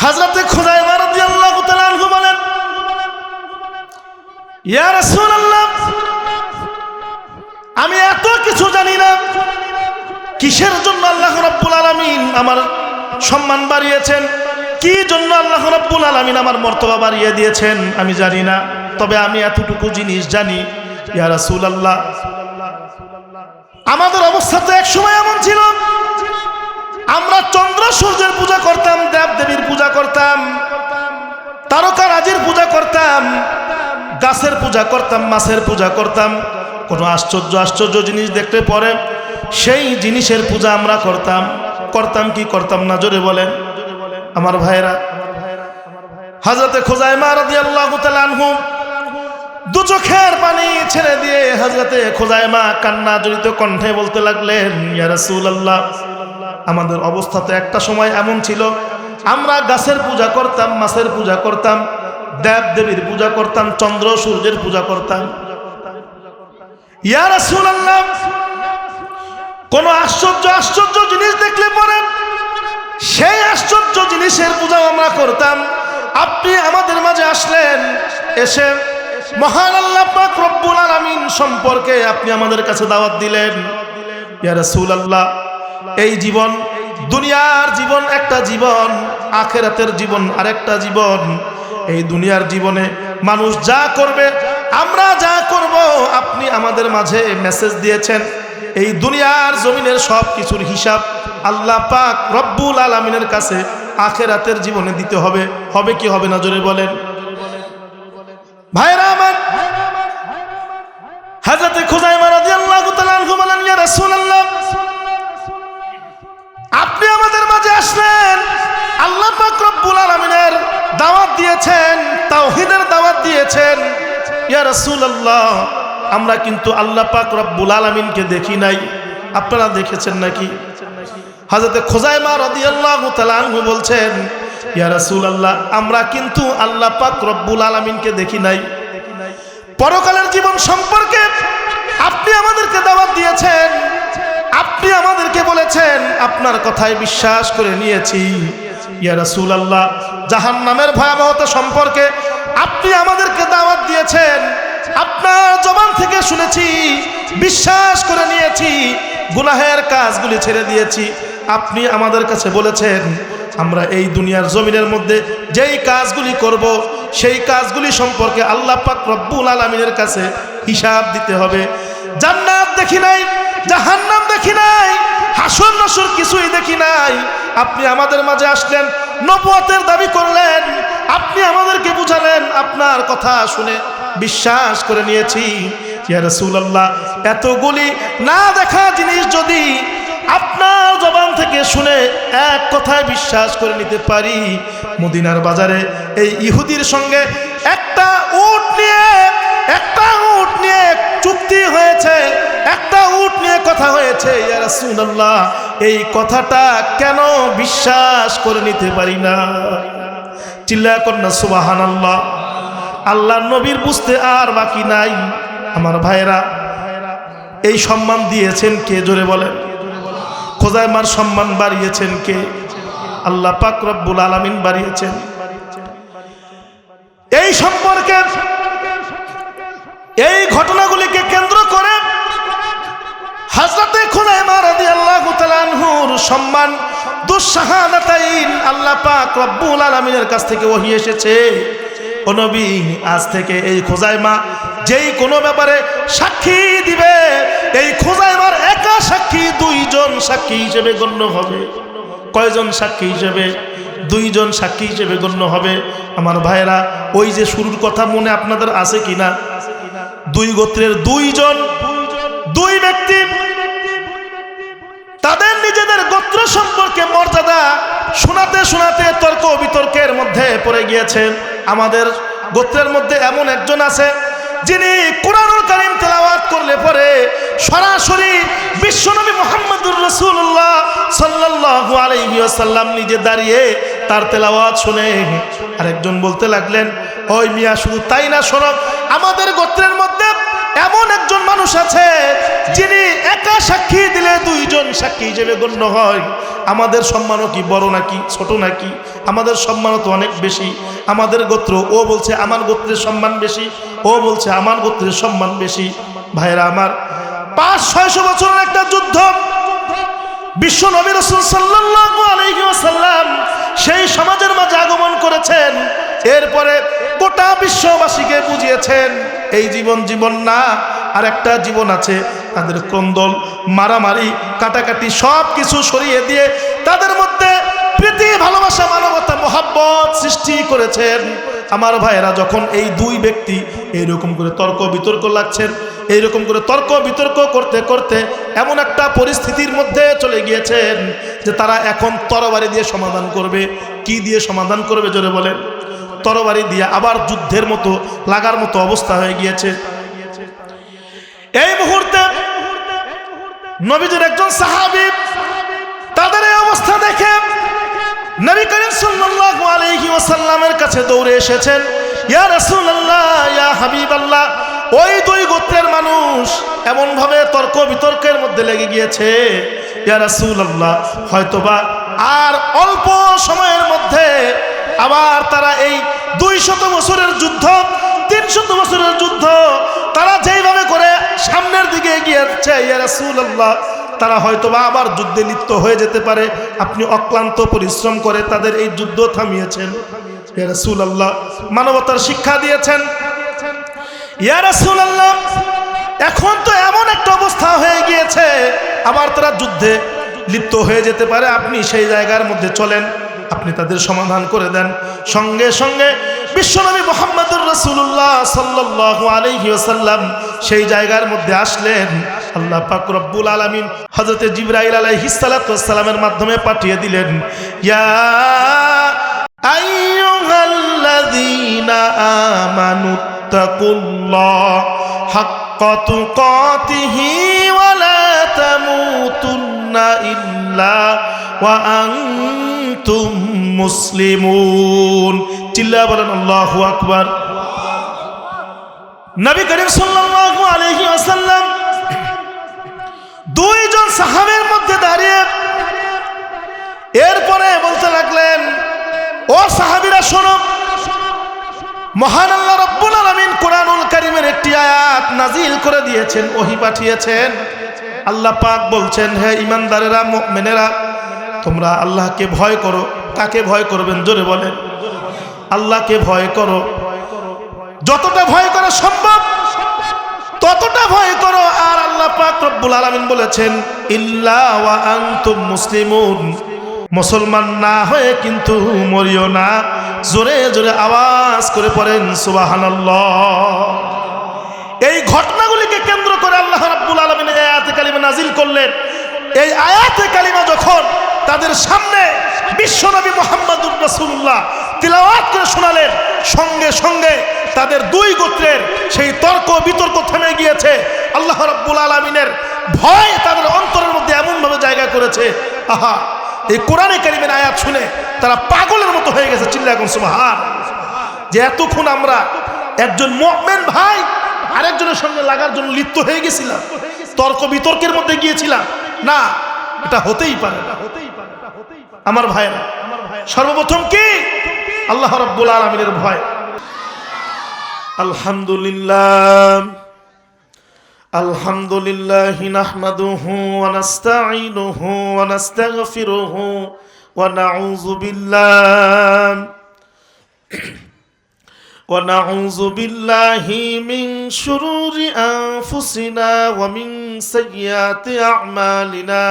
হযরতে খুযাইমা রাদিয়াল্লাহু তাআলা আনহু বলেন, ইয়া রাসূলুল্লাহ, আমি এত কিছু জানি না, কিসের জন্য আল্লাহ রাব্বুল আলামিন আমার সম্মান বাড়িয়েছেন, কি জন্য আল্লাহ রাব্বুল আলামিন আমার মর্তবা বাড়িয়ে দিয়েছেন আমি জানি না, তবে আমি এতটুকু জিনিস জানি ইয়া রাসূলুল্লাহ, আমাদের অবস্থা তো এক সময় এমন ছিল, আমরা চন্দ্র সূর্যের পূজা করতাম, দেব দেবীর পূজা করতাম, তারকারাজির পূজা করতাম, গাছের পূজা করতাম, মাছের পূজা করতাম, কোনো আশ্চর্য আশ্চর্য জিনিস দেখতে পরে সেই জিনিসের পূজা আমরা করতাম। করতাম কি করতাম না, জোরে বলেন আমার ভাইরা। হযরতে খুযাইমা রাদিয়াল্লাহু তাআলা আনহু দু চোখের পানি ছেড়ে দিয়ে হযরতে খুযাইমা কান্না জড়িত কণ্ঠে বলতে লাগলেন, ইয়া রাসূলুল্লাহ, আমাদের অবস্থা তো একটা সময় এমন ছিল, আমরা গাছের পূজা করতাম, মাছের পূজা করতাম, দেব দেবীর পূজা করতাম, চন্দ্র সূর্যের পূজা করতাম। ইয়া রাসূলুল্লাহ, কোন আশ্চর্য আশ্চর্য জিনিস দেখলে পরে সেই আশ্চর্য জিনিসের পূজা আমরা করতাম। আপনি আমাদের মাঝে আসলেন, এসে মহান আল্লাহ পাক রব্বুল আলামিন সম্পর্কে আপনি আমাদের কাছে দাওয়াত দিলেন। ইয়া রাসূলুল্লাহ, এই জীবন, দুনিয়ার জীবন একটা জীবন, আখিরাতের জীবন আরেকটা জীবন। এই দুনিয়ার জীবনে মানুষ যা করবে, আমরা যা করব, আপনি আমাদের মাঝে মেসেজ দিয়েছেন। এই দুনিয়ার জমিনের সব কিছুর হিসাব আল্লাহ পাক রব্বুল আলামিনের কাছে আখিরাতের জীবনে দিতে হবে। হবে কি হবে না, জোরে বলেন ভাইরা আমার। হযরতে খুযাইমা রাদিয়াল্লাহু তাআলা আনহু বলেন, ইয়া রাসূলুল্লাহ, আপনি আমাদের মাঝে আসলেন, আল্লাহ পাক রব্বুল আলামিনের দাওয়াত দিয়েছেন, তাওহীদের দাওয়াত দিয়েছেন। ইয়া রাসূলুল্লাহ, আমরা কিন্তু আল্লাহ পাক রব্বুল আলামিনকে দেখি নাই, আপনারা দেখেছেন নাকি? হযরতে খুযাইমা রাদিয়াল্লাহু তাআলা আনহু বলছেন, ইয়া রাসূলুল্লাহ, আমরা কিন্তু আল্লাহ পাক রব্বুল আলামিনকে দেখি নাই। পরকালের জীবন সম্পর্কে আপনি আমাদেরকে দাওয়াত দিয়েছেন, আপনি আমাদেরকে বলেছেন, আপনার কথায় বিশ্বাস করে নিয়েছি। ইয়া রাসূলুল্লাহ, জাহান্নামের ভয়াবহতা সম্পর্কে আপনি আমাদেরকে দাওয়াত দিয়েছেন, আপনার জবান থেকে শুনেছি, বিশ্বাস করে নিয়েছি, গুনাহের কাজগুলি ছেড়ে দিয়েছি। আপনি আমাদের কাছে বলেছেন, আমরা এই দুনিয়ার জমিনের মধ্যে যেই কাজগুলি করব, সেই কাজগুলি সম্পর্কে আল্লাহ পাক রব্বুল আলামিনের কাছে হিসাব দিতে হবে। জান্নাত দেখি নাই, জাহান্নাম দেখি নাই, হাসর নাসর কিছুই দেখি নাই। আপনি আমাদের মাঝে আসলেন, নবুয়তের দাবি করলেন, আপনি আমাদেরকে বুঝালেন, আপনার কথা শুনে বিশ্বাস করে নিয়েছি। ইয়া রাসূলুল্লাহ, এতগুলি না দেখা জিনিস যদি আপনার জবান থেকে শুনে এক কথায় বিশ্বাস করে নিতে পারি, মদিনার বাজারে এই ইহুদির সঙ্গে একটা উট নিয়ে চুক্তি হয়েছে, একটা উট নিয়ে কথা হয়েছে। ইয়া রাসূলুল্লাহ, এই কথাটা কেন বিশ্বাস করে নিতে পারি না? চিল্লায়া কর না সুবহানাল্লাহ। আল্লাহর নবীর বুঝতে আর বাকি নাই। আমার ভাইরা, এই সম্মান দিয়েছেন কে, জোরে বলেন। খুযাইমার সম্মান বাড়িয়েছেন কে? আল্লাহ পাক রব্বুল আলামিন বাড়িয়েছেন। এই সম্পর্কে, এই ঘটনাগুলিকে কেন্দ্র করে হযরতে খুযাইমা রাদিয়াল্লাহু তাআলা আনহুর সম্মান দুঃশাহাদাতাইন আল্লাহ পাক রব্বুল আলামিনের কাছ থেকে ওহী এসেছে। ও নবী, আজ থেকে এই খুযাইমা যেই কোনো ব্যাপারে সাক্ষী দিবে, এই খুযাইমার একা সাক্ষী 2 জন সাক্ষী হিসেবে গণ্য হবে। কয়জন সাক্ষী হিসেবে? 2 জন সাক্ষী হিসেবে গণ্য হবে। আমার ভাইরা, ওই যে শুরুর কথা মনে আপনাদের আছে কিনা? 2 গোত্রের 2 জন, 2 ব্যক্তি তাদের নিজেদের গোত্র সম্পর্কে মর্যাদা শোনাতে শোনাতে তর্ক বিতর্কের মধ্যে পড়ে গিয়েছেন। আমাদের গোত্রের মধ্যে এমন একজন আছে, যিনি কুরআনুল কারীম তেলাওয়াত করলে পরে সরাসরি বিশ্বনবী মুহাম্মদুর রাসূলুল্লাহ সাল্লাল্লাহু আলাইহি ওয়াসাল্লাম নিজে দাঁড়িয়ে তার তেলাওয়াত শুনে আরেকজন বলতে লাগলেন, ওই মিয়া, শুধু তাই না, শোনো, আমাদের গোত্রের মধ্যে এমন একজন মানুষ আছে যিনি একা সাক্ষী দিলে 2 জন সাক্ষী হিসেবে গণ্য হয়। আমাদের সম্মানও কি বড় নাকি ছোট নাকি? আমাদের সম্মান তো অনেক বেশি, আমাদের গোত্র, ও বলছে আমার গোত্রের সম্মান বেশি, ও বলছে আমার গোত্রের সম্মান বেশি। ভাইরা আমার, 500-600 বছরের একটা যুদ্ধ, বিশ্ব নবী রাসূল সাল্লাল্লাহু আলাইহি ওয়াসাল্লাম সেই সমাজের মাঝে আগমন করেছেন। এরপরে গোটা বিশ্ববাসীকে বুঝিয়েছেন এই জীবন জীবন না, আর একটা জীবন আছে। তাদের ক্রন্দল, মারামারি, কাটাকাটি সব কিছু সরিয়ে দিয়ে তাদের মধ্যে প্রীতি, ভালোবাসা, মানবতা, মহাব্বত সৃষ্টি করেছেন। আমার ভাইয়েরা, যখন এই দুই ব্যক্তি এইরকম করে তর্ক বিতর্ক লাগছেন, এইরকম করে তর্ক বিতর্ক করতে করতে এমন একটা পরিস্থিতির মধ্যে চলে গিয়েছেন যে তারা এখন তরবারি দিয়ে সমাধান করবে। কি দিয়ে সমাধান করবে জোরে বলেন? তরবারি দিয়ে। আবার যুদ্ধের মতো লাগার মতো অবস্থা হয়ে গিয়েছে। এই মুহূর্তে নবীজির একজন সাহাবী তাদের এই অবস্থা দেখে নবী করিম সাল্লাল্লাহু আলাইহি ওয়াসাল্লামের কাছে দৌড়ে এসেছেন। ইয়া রাসূলুল্লাহ, ইয়া হাবিবাল্লাহ, ওই দুই গোত্রের মানুষ এমন ভাবে তর্ক বিতর্কের মধ্যে লেগে গিয়েছে, ইয়া রাসূলুল্লাহ, হয়তোবা আর অল্প সময়ের মধ্যে আবার তারা এই 200 বছরের যুদ্ধ, 300 বছরের যুদ্ধ তারা যেইভাবে করে সামনের দিকে এগিয়েছে, ইয়া রাসূলুল্লাহ, তারা হয়তোবা আবার যুদ্ধে লিপ্ত হয়ে যেতে পারে। আপনি অক্লান্ত পরিশ্রম করে তাদের এই যুদ্ধ থামিয়েছেন, ইয়া রাসূলুল্লাহ, মানবতার শিক্ষা দিয়েছেন। ইয়া রাসূলুল্লাহ, এখন তো এমন একটা অবস্থা হয়ে গিয়েছে আবার তারা যুদ্ধে লিপ্ত হয়ে যেতে পারে, আপনি সেই জায়গার মধ্যে চলেন, আপনি তাদের সমাধান করে দেন। সঙ্গে সঙ্গে বিশ্বনবী মুহাম্মদুর রাসূলুল্লাহ সাল্লাল্লাহু আলাইহি ওয়াসাল্লাম সেই জায়গার মধ্যে আসলেন। আল্লাহ পাক রব্বুল আলামিন হযরত জিবরাইল আলাইহিস সালাতু ওয়াস সালামের মাধ্যমে পাঠিয়ে দিলেন, ইয়া আইয়ুহাল্লাযীনা আমানু তাকুল্লাহ হাক্কা তুকাতিহি ওয়া লা তামুতুন্না ইল্লা ওয়া আনতুম মুসলিমুন। চিল্লা বলেন আল্লাহু আকবার। নবী করিম সাল্লাল্লাহু আলাইহি ওয়াসাল্লাম দুইজন সাহাবীর মধ্যে দাঁড়িয়ে এরপরে বলতে লাগলেন, ও সাহাবীরা শোনো, মহান আল্লাহ রাব্বুল আলামিন কোরআনুল কারীমের একটি আয়াত নাজিল করে দিয়েছেন, ওহী পাঠিয়েছেন। আল্লাহ পাক বলছেন, হে ঈমানদারেরা, মুমিনেরা, তোমরা আল্লাহকে ভয় করো। কাকে ভয় করবেন জোরে বলেন? আল্লাহকে ভয় করো, যতটা ভয় করা সম্ভব ততটা ভয় করো। আর আল্লাহ পাক রব্বুল আলামিন বলেছেন, ইল্লা ওয়া আনতুম মুসলিমুন, মুসলমান না হয়ে কিন্তু মরিও না। জোরে জোরে আওয়াজ করে পড়েন সুবহানাল্লাহ। এই ঘটনাগুলিকে কেন্দ্র করে আল্লাহ রাব্বুল আলামিন এই আয়াতে কালিমা নাজিল করলেন। এই আয়াতে কালিমা যখন তাদের সামনে বিশ্বনবী মুহাম্মদুর রাসূলুল্লাহ তিলাওয়াত করে শোনালেন, সঙ্গে সঙ্গে তাদের দুই গোত্রের সেই তর্ক বিতর্ক থেমে গিয়েছে। আল্লাহ রাব্বুল আলামিনের ভয় তাদের অন্তরের মধ্যে এমনভাবে জায়গা করেছে, আহা, এই কোরআনে কারীমের আয়াত শুনে তারা পাগলের মতো হয়ে গেছে। চিল্লায়া কোন সুবহান। যে এতক্ষণ আমরা একজন মুমিন ভাই আরেকজনের সঙ্গে লাগার জন্য লিপ্ত হয়ে গেছিলাম, তর্ক বিতর্কের মধ্যে গিয়েছিলাম, না, এটা হতেই পারে না। আমার ভাইরা, সর্বপ্রথম কি আল্লাহ রাব্বুল আলামিনের ভয়। আলহামদুলিল্লাহ, আলহামদুলিল্লাহি নাহমাদুহু ওয়া নাস্তাঈনুহু ওয়া নাস্তাগফিরুহু ওয়া নাউযু বিল্লাহি মিন শুরুরি আনফুসিনা ওয়া মিন সাইয়্যাতি আ'মালিনা।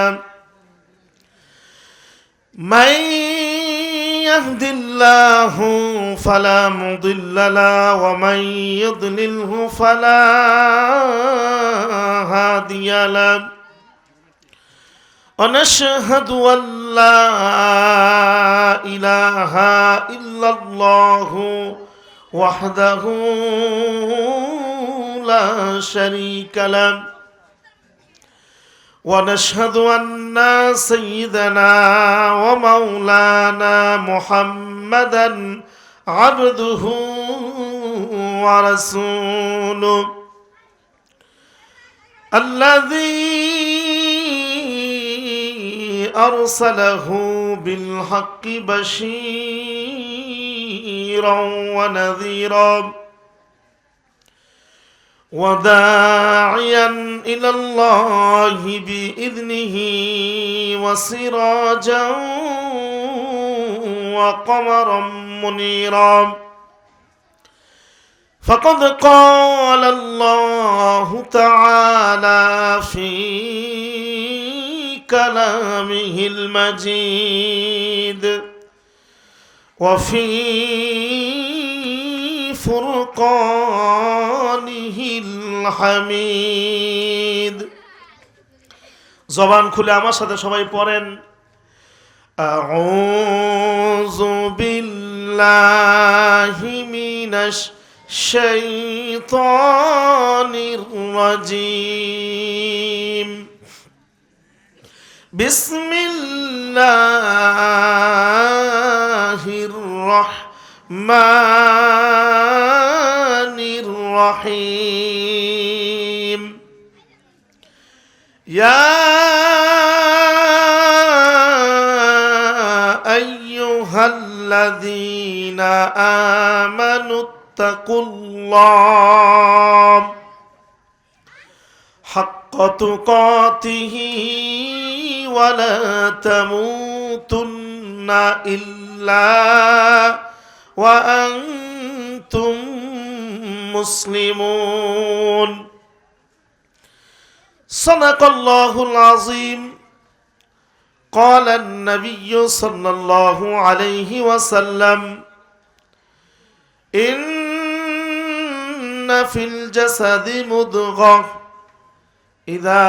মান ইয়াহদিল্লাহু ফালা মুদিল্লা লাহু ওয়া মান ইউদ্লিলহু ফালা হাদিয়া লাহু। ওয়া নাশহাদু আল লা ইলাহা ইল্লাল্লাহু ওয়াহদাহু লা শারীকা লাহু। ونشهد أن سيدنا ومولانا محمدا عبده ورسوله الذي أرسله بالحق بشيرا ونذيرا وداعيا إلى الله بإذنه وسراجا وقمرا منيرا فقد قال الله تعالى في كلامه المجيد وفي فرقانه الحميد জবান খুলে আমার সাথে সবাই পড়েন আউযু বিল্লাহি মিনাশ শাইতানির রাজীম বিসমিল্লাহির রাহমানির রহিম ইয়া আইয়ুহাল্লাযীনা আমানুত্তাকুল্লাহ হাক্কা তুকাতিহি ওয়া লা তামুতুন্না ইল্লা ওয়া আনতুম মুসলিমুন সাদাকাল্লাহুল আযীম قال النبي صلى الله عليه وسلم إن في الجسد مضغة إذا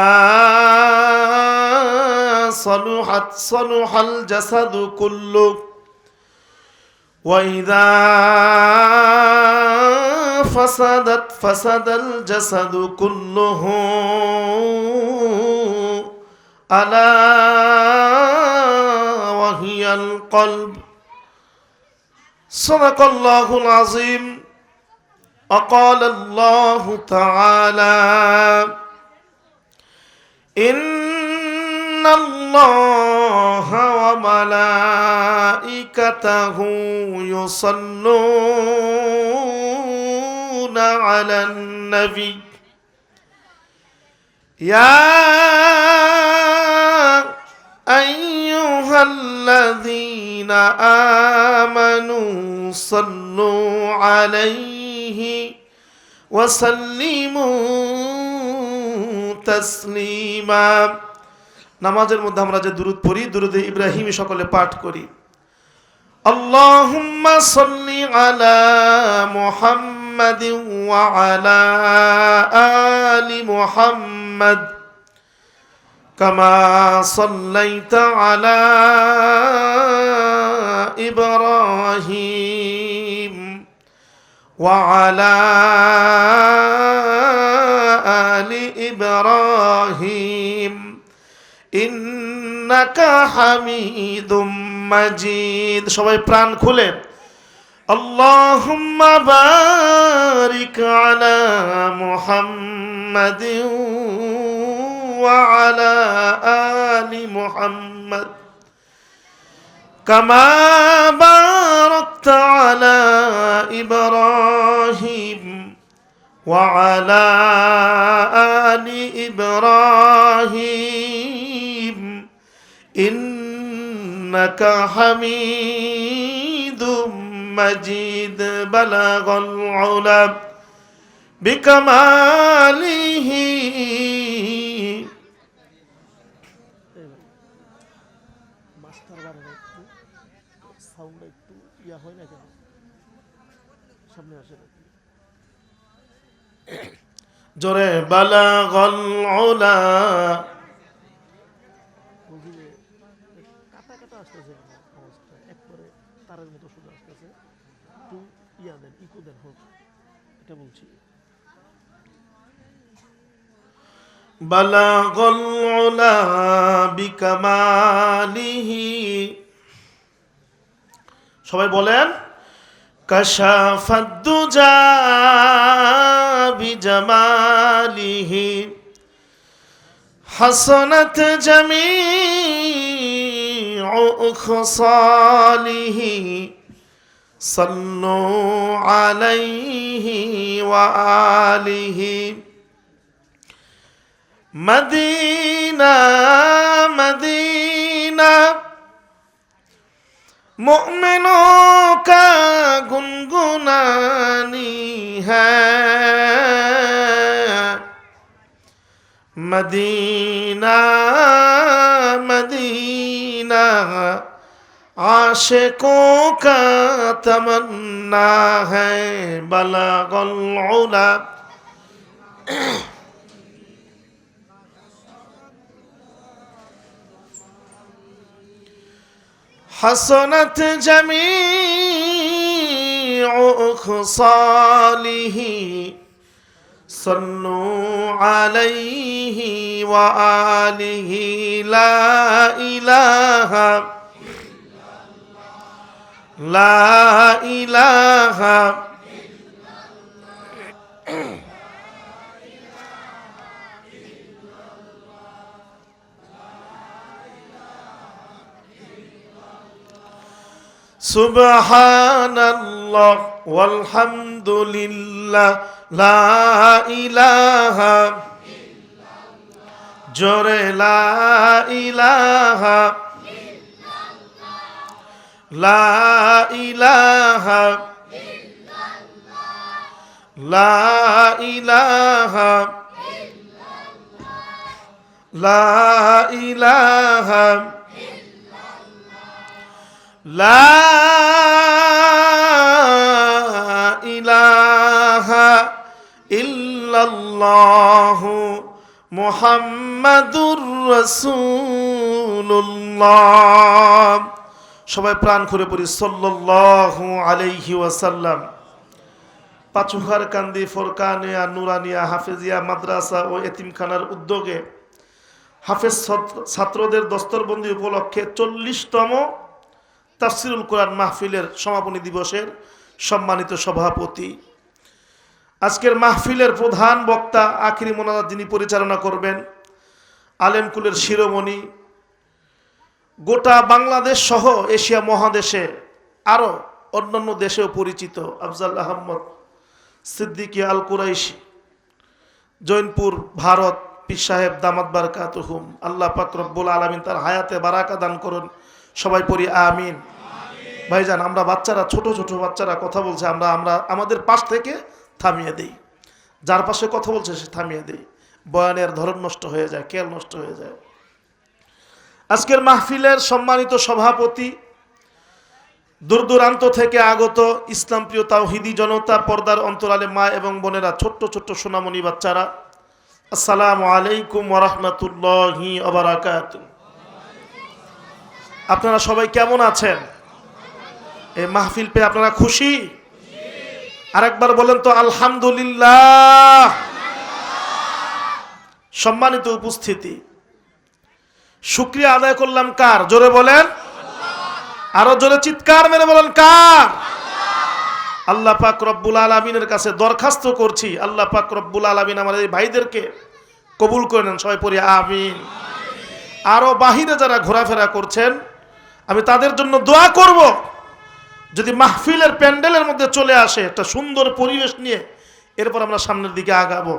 صلحت صلح الجسد كله وإذا فسدت فسد الجسد كله ألا وهي القلب صدق الله العظيم وقال الله تعالى إن الله وملائكته يصلون على النبي يا أيها الذين آمنوا صلوا عليه وسلموا تسليما নামাজের মধ্যে আমরা যে দুরূদ পড়ি দুরূদে ইব্রাহিমী সকলে পাঠ করি আল্লাহুম্মা সাল্লি আলা মুহাম্মাদিন ওয়া আলা আলি মুহাম্মাদ কামা সাল্লাইতা আলা ইব্রাহিম ওয়া আলা আলি ইব্রাহিম ইন্নাকা হামিদুম মাজিদ সবাই প্রাণ খুলে আল্লাহুম্মা বারিক আলা মুহাম্মাদিন ওয়া আলা আলি মুহাম্মাদ কামা বারাকতা আলা ইব্রাহিম ওয়া আলা আলি ইব্রাহিম ইন্নাকা হামিদুম মাজিদ বালাগাল উলা বিকামালিহি মাস্টার বারে একটু সাউন্ড একটু ইয়া হয় না কেন সামনে আসে জোরে বালাগাল উলা কাটা কাটা আসতেছে আওয়াজটা একবারে তারের মতো শুধু আসতেছে একটু ইয়া দেন ইকো দেন হোক এটা বলছি বালাগাল উলা বিকামালিহি সবাই বলেন কাশাফাদ দুজা বিজামালিহি হাসানাত জামিউ خصاله صلوا عليه وآله مدینہ مدینہ مومنوں کا گنگنانی ہے مدینہ مدینہ عاشقوں کا تمنا ہے بلغ العلا حسنت جميع خصاله صلوا عليه وآله لا إله لا إله সুবহানাল্লাহ ওয়ালহামদুলিল্লাহ লা ইলাহা জোরে লা ইলাহা লা ইলাহা লা ইলাহা লা ইলাহা লা ইলাহা ইল্লাল্লাহু মুহাম্মাদুর রাসূলুল্লাহ। সবাই প্রাণ খুলে পড়ি সাল্লাল্লাহু আলাইহি ওয়াসাল্লাম। পাচুখার কান্দি ফোরকানিয়া নুরানিয়া হাফেজিয়া মাদ্রাসা ও এতিমখানার উদ্যোগে হাফেজ ছাত্রদের দস্তরবন্দি উপলক্ষে 40তম তাফসিরুল কোরআন মাহফিলের সমাপনী দিবসের সম্মানিত সভাপতি, আজকের মাহফিলের প্রধান বক্তা আখিরি মোনাজাত যিনি পরিচালনা করবেন, আলেমকুলের শিরোমণি, গোটা বাংলাদেশ সহ এশিয়া মহাদেশে আরও অন্যান্য দেশেও পরিচিত আফজাল আহমদ সিদ্দিকী আল কুরাইশি, জৈনপুর, ভারত, পীর সাহেব দামাত বারকাতুহুম। আল্লাহ পাক রব্বুল আলামিন তার হায়াতে বারাকা দান করুন। সবাই পড়ি আমিন। ভাইজান, আমরা বাচ্চারা, ছোট ছোট বাচ্চারা কথা বলছে, আমরা আমাদের পাশ থেকে থামিয়ে দেই। যার পাশে কথা বলছে সে থামিয়ে দেই, বয়ানের ধরন নষ্ট হয়ে যায়, খেয়াল নষ্ট হয়ে যায়। আজকের মাহফিলের সম্মানিত সভাপতি, দূর দূরান্ত থেকে আগত ইসলাম প্রিয় তাওহীদি জনতা, পর্দার অন্তরালে মা এবং বোনেরা, ছোট্ট ছোট্ট সোনামণি বাচ্চারা, আসসালামু আলাইকুম ওয়া রাহমাতুল্লাহি ওয়া বারাকাতুহু। আপনারা সবাই কেমন আছেন? এই মাহফিল পেয়ে আপনারা খুশি? আরেকবার বলেন তো আলহামদুলিল্লাহ। সম্মানিত উপস্থিতি, শুকরিয়া আদায় করলাম কার? জোরে বলেন, আরো জোরে চিৎকার মেরে বলেন কার? আল্লাহ পাক রব্বুল আলামিনের কাছে দরখাস্ত করছি, আল্লাহ পাক রব্বুল আলামিন আমাদের এই ভাইদেরকে কবুল করে নেন। সবাই পড়ি আমিন। আরো বাহিরে যারা ঘোরাফেরা করছেন, আমি তাদের জন্য দোয়া করব, যদি মাহফিলের প্যান্ডেলের মধ্যে চলে আসে একটা সুন্দর পরিবেশ নিয়ে, এরপর আমরা সামনের দিকে আগাবো।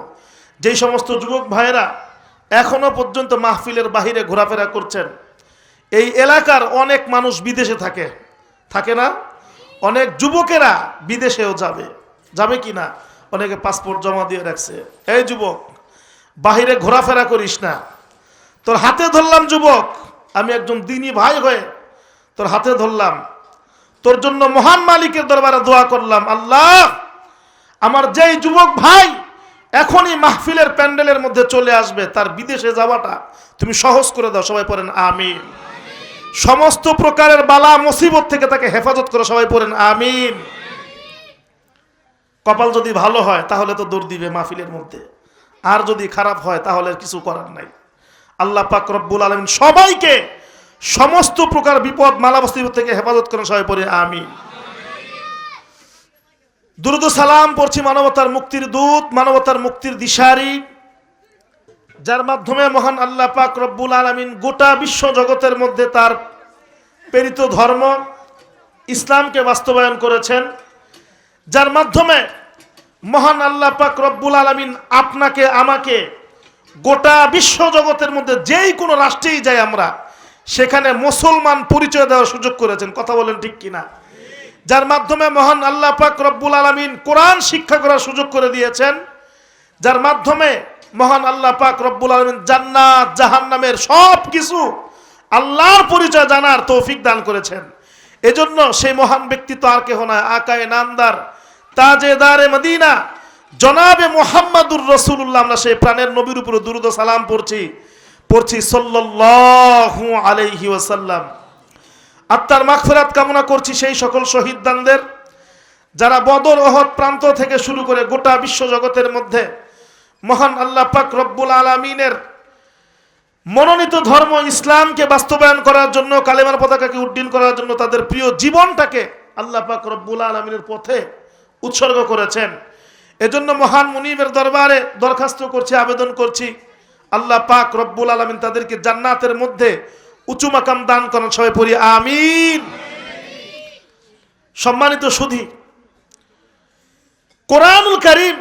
যেই সমস্ত যুবক ভাইয়েরা এখনো পর্যন্ত মাহফিলের বাহিরে ঘোরাফেরা করছেন, এই এলাকার অনেক মানুষ বিদেশে থাকে, থাকে না? অনেক যুবকেরা বিদেশেও যাবে কি না? অনেকে পাসপোর্ট জমা দিয়ে রাখছে। এই যুবক, বাহিরে ঘোরাফেরা করিস না। তোর হাতে ধরলাম যুবক, আমি একজন দিনী ভাই হয়ে তোর হাতে ধরলাম, তোর জন্য মহান মালিকের দরবারে দোয়া করলাম, আল্লাহ আমার যেই যুবক ভাই এখনই মাহফিলের প্যান্ডেলের মধ্যে চলে আসবে, তার বিদেশে যাওয়াটা তুমি সহজ করে দাও। সবাই পড়েন আমিন। সমস্ত প্রকারের বালা মুসিবত থেকে তাকে হেফাজত করো। সবাই পড়েন আমিন। কপাল যদি ভালো হয় তাহলে তো দৌড় দিবে মাহফিলের মধ্যে, আর যদি খারাপ হয় তাহলে কিছু করার নাই। আল্লাহ পাক রব্বুল আলামিন সবাইকে সমস্ত প্রকার বিপদ মালা মুসিবত থেকে হেফাজত করেন। সবাই পড়ে আমিন। দুরুদ ও সালাম পড়ছি মানবতার মুক্তির দূত, মানবতার মুক্তির দিশারি, যার মাধ্যমে মহান আল্লাহ পাক রব্বুল আলামিন গোটা বিশ্ব জগতের মধ্যে তার প্রেরিত ধর্ম ইসলামকে বাস্তবায়ন করেছেন, যার মাধ্যমে মহান আল্লাহ পাক রব্বুল আলামিন আপনাকে আমাকে গোটা বিশ্ব জগতের মধ্যে যেই কোনো রাষ্ট্রেই যাই আমরা, সেখানে মুসলমান পরিচয় দেওয়ার সুযোগ করেছেন। কথা বলেন ঠিক কিনা? যার মাধ্যমে মহান আল্লাহ পাক রব্বুল আলামিন কোরআন শিক্ষা করার সুযোগ করে দিয়েছেন, যার মাধ্যমে মহান আল্লাহ পাক রব্বুল আলামিন জান্নাত জাহান্নামের সব কিছু আল্লাহর পরিচয় জানার তৌফিক দান করেছেন। এজন্য সেই মহান ব্যক্তিত্ব আর কেহ নয়, আকায়ে নামদার তাজেদারে মদিনা জনাবে মুহাম্মাদুর রাসূলুল্লাহ। আমরা সেই প্রাণের নবীর উপরে দুরূদ ও সালাম পড়ছি সাল্লাল্লাহু আলাইহি ওয়াসাল্লাম। আত্মার মাগফিরাত কামনা করছি সেই সকল শহীদদের, যারা বদর ওহদ প্রান্ত থেকে শুরু করে গোটা বিশ্ব জগতের মধ্যে মহান আল্লাহ পাক রব্বুল আলামিনের মনোনীত ধর্ম ইসলামকে বাস্তবায়ন করার জন্য, কালেমার পতাকাকে উড্ডীন করার জন্য তাদের প্রিয় জীবনটাকে আল্লাহ পাক রব্বুল আলামিনের পথে উৎসর্গ করেছেন। এজন্য মহান মুনিবের দরবারে দরখাস্ত করছি, আবেদন করছি, আল্লাহ পাক রব্বুল আলামিন তাদেরকে জান্নাতের মধ্যে উঁচু মাকাম দান করেন। সবাই পড়ি আমিন। সম্মানিত সুধী, কোরআনুল কারীম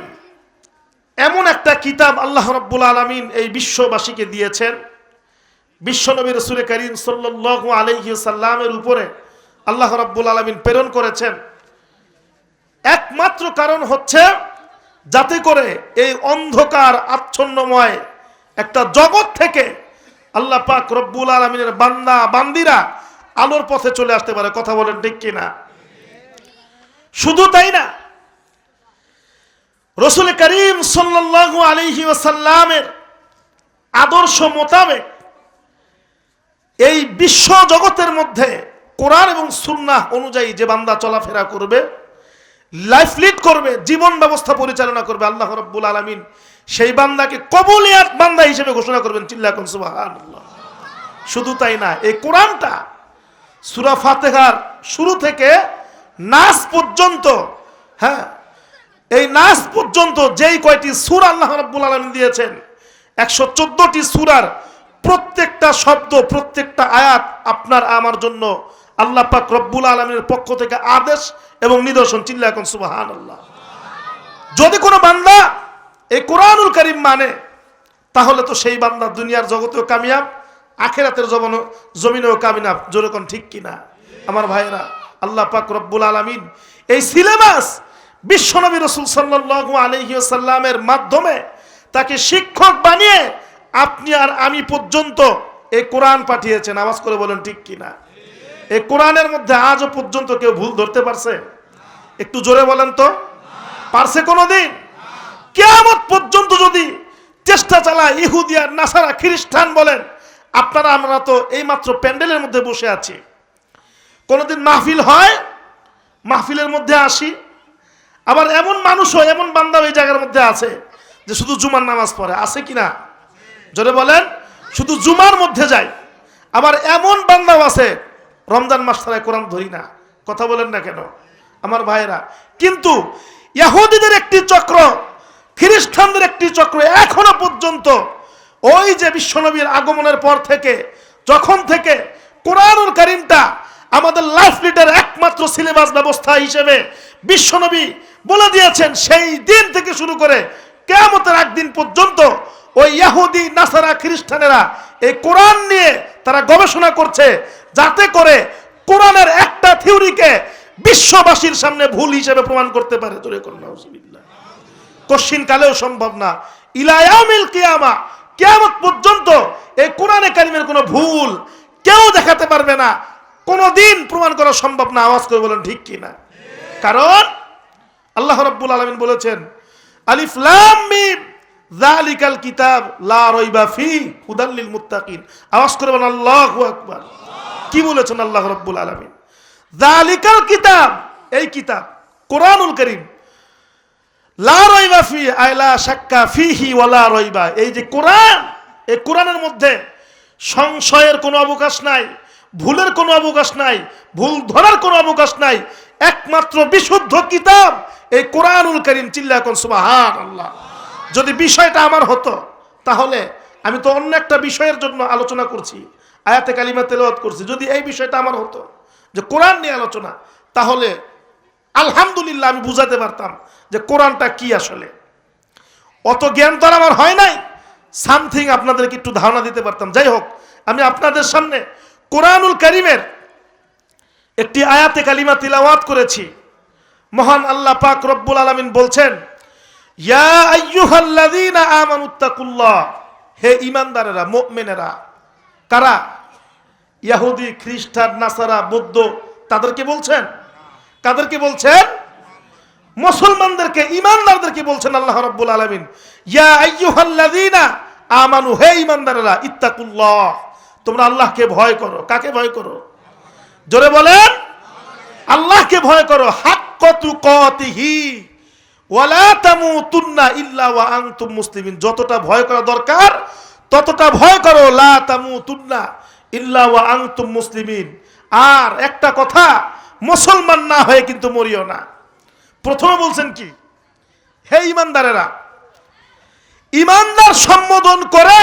এমন একটা কিতাব আল্লাহ রাব্বুল আলামিন এই বিশ্ববাসীকে দিয়েছেন। বিশ্বনবী রাসূল কারীম সাল্লাল্লাহু আলাইহি সাল্লামের উপরে আল্লাহ রাব্বুল আলামিন প্রেরণ করেছেন। একমাত্র কারণ হচ্ছে যাতে করে এই অন্ধকার আচ্ছন্নময় একটা জগৎ থেকে আল্লাহ পাক রব্বুল আলামিনের বান্দা বান্দিরা আলোর পথে চলে আসতে পারে। কথা বলেন ঠিক কিনা? শুধু তাই না, রাসূল কারীম সাল্লাল্লাহু আলাইহি ওয়াসাল্লামের আদর্শ মোতাবেক এই বিশ্ব জগতের মধ্যে কোরআন এবং সুন্নাহ অনুযায়ী যে বান্দা চলাফেরা করবে, লাইফ লিড করবে, জীবন ব্যবস্থা পরিচালনা করবে, আল্লাহ রাব্বুল আলামিন সেই বান্দাকে কবুলিয়াত বান্দা হিসেবে ঘোষণা করবেন। চিল্লা কোন সুবহানাল্লাহ। শুধু তাই না, এই কোরআনটা সূরা ফাতিহার শুরু থেকে নাস পর্যন্ত, এই নাস পর্যন্ত যেই কয়টি সূরা আল্লাহ রাব্বুল আলামিন দিয়েছেন, 114টি সূরার প্রত্যেকটা শব্দ, প্রত্যেকটা আয়াত আপনার আমার জন্য আল্লাহ পাক রব্বুল আলামিনের পক্ষ থেকে আদেশ এবং নিদর্শন। চিল্লা এখন সুবহানাল্লাহ। যদি কোনো বান্দা এই কোরআনুল কারীম মানে, তাহলে তো সেই বান্দা দুনিয়ার জগতেও কামিয়াব, আখিরাতের জমিনেও কামিয়াব। যেরকম ঠিক কিনা আমার ভাইয়েরা? আল্লাহ পাক রব্বুল আলামিন এই সিলেবাস বিশ্বনবী রাসূল সাল্লাল্লাহু আলাইহি ওয়াসাল্লামের মাধ্যমে তাকে শিক্ষক বানিয়ে আপনি আর আমি পর্যন্ত এই কোরআন পাঠিয়েছেন। আওয়াজ করে বলেন ঠিক কিনা? এই কোরআনের মধ্যে আজও পর্যন্ত কেউ ভুল ধরতে পারছে? একটু জোরে বলেন তো, পারছে কোনোদিন? কিয়ামত পর্যন্ত যদি চেষ্টা চালায় ইহুদি আর নাসারা খ্রিস্টান বলেন, আপনারা আমরা তো এই মাত্র প্যান্ডেলের মধ্যে বসে আছি, কোনোদিন মাহফিল হয়, মাহফিলের মধ্যে আসি, আবার এমন মানুষও এমন বান্দা ওই জায়গার মধ্যে আছে যে শুধু জুমার নামাজ পড়ে, আছে কিনা? জোরে বলেন। শুধু জুমার মধ্যে যায়। আবার এমন বান্দাও আছে রমজান মাস ছাড়া কোরআন ধরি না। কথা বলেন না কেন আমার ভাইয়েরা? কিন্তু ইহুদিদের একটি চক্র, খ্রিস্টানদের একটি চক্র এখনো পর্যন্ত ওই যে বিশ্বনবীর আগমনের পর থেকে, যখন থেকে কোরআনুল কারীমটা আমাদের লাইফ লিডার একমাত্র সিলেবাস ব্যবস্থা হিসেবে বিশ্বনবী বলে দিয়েছেন, সেই দিন থেকে শুরু করে কিয়ামতের একদিন পর্যন্ত ওই ইহুদি নাসারা খ্রিস্টানেরা এই কোরআন নিয়ে তারা গবেষণা করছে, যাতে করে কোরআনের একটা থিওরিকে বিশ্ববাসীর সামনে ভুল হিসেবে প্রমাণ করতে পারে। কশিন কালেও সম্ভব না। ইলা ইয়াউমিল কিয়ামা, কিয়ামত পর্যন্ত এই কোরআনে কারীমের কোনো ভুল কেউ দেখাতে পারবে না, কোনোদিন প্রমাণ করা সম্ভব না। আওয়াজ করে বলেন ঠিক কিনা? কারণ আল্লাহ রাব্বুল আলামিন বলেছেন, আলিফ লাম মিম যালিকাল কিতাব লা রাইবা ফি হুদাল লিল মুত্তাকিন। আওয়াজ করে বলেন আল্লাহু আকবার। কি বলেছেন আল্লাহ রাব্বুল আলামিন? যালিকাল কিতাব, এই কিতাব কোরআনুল কারীম, লা রাইবা ফি আই লা শাক্কা ফিহি ওয়া লা রাইবা, এই যে কোরআন, এই কোরআনের মধ্যে সংশয়ের কোনো অবকাশ নাই, ভুলের কোনো অবকাশ নাই, ভুল ধরার কোনো অবকাশ নাই। একমাত্র বিশুদ্ধ কিতাব এই কোরআনুল কারীম। চিল্লা এখন সুবহানাল্লাহ। যদি বিষয়টা আমার হতো, তাহলে আমি তো অন্য একটা বিষয়ের জন্য আলোচনা করছি, আয়াতে কালিমা তেলাওয়াত করছি, যদি এই বিষয়টা আমার হতো যে কোরআন নিয়ে আলোচনা, তাহলে আলহামদুলিল্লাহ আমি বুঝাতে পারতাম যে কোরআনটা কি আসলে। অত জ্ঞান তো আর আমার হয় নাই, সামথিং আপনাদেরকে একটু ধারণা দিতে পারতাম। যাই হোক, আমি আপনাদের সামনে কোরআনুল কারীমের একটি আয়াতে কালিমা তিলাওয়াত করেছি। মহান আল্লাহ পাক রব্বুল আলামিন বলছেন, ইয়া আইয়ুহাল্লাযীনা আমানুত্তাকুল্লাহ, হে ঈমানদারেরা, মুমিনেরা। কারা? ইহুদি, খ্রিস্টান, নাসারা, বৌদ্ধ, তাদেরকে বলছেন। কাদেরকে বলছেন? মুসলমানদেরকে, ঈমানদারদেরকে বলছেন আল্লাহ রাব্বুল আলামিন, ইয়া আইয়ুহাল্লাযীনা আমানু, হে ঈমানদারেরা, ইত্তাকুল্লাহ, তোমরা আল্লাহকে ভয় করো। কাকে ভয় করো? জোরে বলেন, আল্লাহকে ভয় করো। হাক্কা তুকাতিহি ওয়ালা তামুতুন্না ইল্লা ওয়া আনতুম মুসলিমিন, যতটা ভয় করা দরকার ততটা ভয় করো। লা তামুতুন্না ইল্লা ওয়া আনতুম মুসলিমিন। আর একটা কথা, মুসলমান না হয়ে কিন্তু মরিও না। প্রথমে বলছেন কি? হে ঈমানদারেরা। ঈমানদার সম্বোধন করে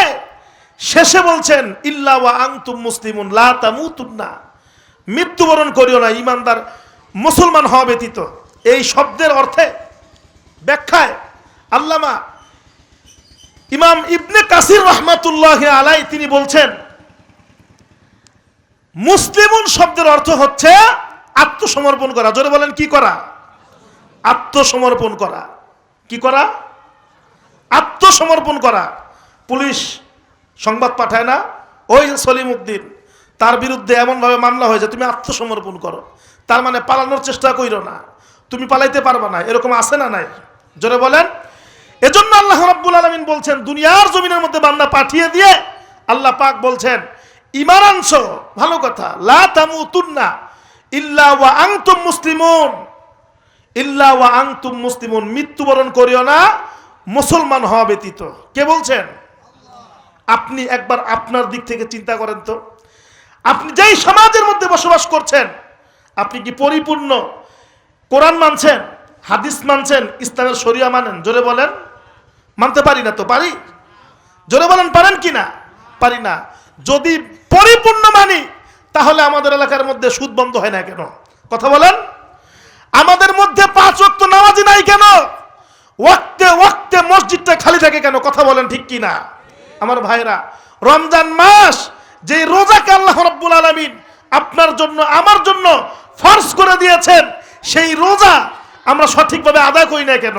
শেষে বলছেন ইল্লা ওয়া আনতুম মুসলিমুন, লা তামুতুন্না, মৃত্যুবরণ করিও না ঈমানদার মুসলমান হওয়া ব্যতীত। এই শব্দের অর্থে ব্যাখ্যায় আল্লামা ইমাম ইবনে কাসির রাহমাতুল্লাহি আলাইহি তিনি বলছেন, মুসলিমুন শব্দের অর্থ হচ্ছে আত্মসমর্পণ করা। জোরে বলেন, কি করা? আত্মসমর্পণ করা। কি করা? আত্মসমর্পণ করা। পুলিশ সংবাদ পাঠায় না, ওই সলিম উদ্দিন, তার বিরুদ্ধে এমনভাবে মামলা হয়েছে, তুমি আত্মসমর্পণ করো। তার মানে পালানোর চেষ্টা কইরো না, তুমি পালাইতে পারবা না, এরকম আছে না নাই? জোরে বলেন। এজন্য আল্লাহ রাব্বুল আলামিন বলছেন, দুনিয়ার জমিনের মধ্যে বান্দা পাঠিয়ে দিয়ে আল্লাহ পাক বলছেন, ঈমান আনছো, ভালো কথা, লা তামুতুন্না ইল্লা ওয়া আনতুম মুসলিমুন, ইল্লা ওয়া আনতুম মুসলিমুন, মৃত্যুবরণ করিও না মুসলমান হওয়া ব্যতীত। কে বলছেন? আপনি একবার আপনার দিক থেকে চিন্তা করেন তো, আপনি যেই সমাজের মধ্যে বসবাস করছেন, আপনি কি পরিপূর্ণ কোরআন মানছেন, হাদিস মানছেন, ইসলামের শরিয়া মানেন? জোরে বলেন। মানতে পারি না তো? পারি? জোরে বলেন, পারেন কি না? পারি না। যদি পরিপূর্ণ মানি, তাহলে আমাদের এলাকার মধ্যে সুদ বন্ধ হয় না কেন? কথা বলেন। আমাদের মধ্যে 5 ওয়াক্ত নামাজি নাই কেন? ওয়াক্তে ওয়াক্তে মসজিদটা খালি থাকে কেন? কথা বলেন, ঠিক কি না? আমার ভাইরা, রমজান মাস, যে রোজাকে আল্লাহ রাব্বুল আলামিন আপনার জন্য আমার জন্য ফরজ করে দিয়েছেন, সেই রোজা আমরা সঠিকভাবে আদায় করি না কেন?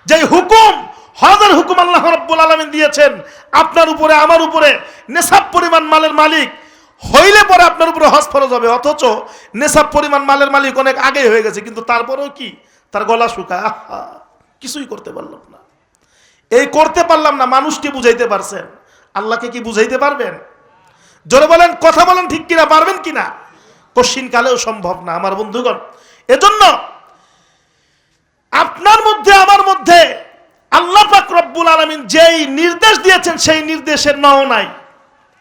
যেই হুকুম, হজের হুকুম আল্লাহ রাব্বুল আলামিন দিয়েছেন আপনার উপরে, আমার উপরে, নেশাব পরিমাণ মালের মালিক হইলে পরে আপনার উপরে হজ ফরজ হবে, অথচ নেশাব পরিমাণ মালের মালিক অনেক আগে হয়ে গেছে, কিন্তু তারপরেও কি তার গলা শুকায়, আহা, কিছুই করতে পারলাম না। এই করতে পারলাম না মানুষকে বুঝাইতে পারছেন, আল্লাহকে কি বুঝাইতে পারবেন? জোরে বলেন, কথা বলেন, ঠিক কিনা? পারবেন কিনা? কশিন কালেও সম্ভব না আমার বন্ধুগণ। এজন্য আপনার মধ্যে, আমার মধ্যে আল্লাহ পাক রব্বুল আলামিন যেই নির্দেশ দিয়েছেন, সেই নির্দেশের নাও নাই,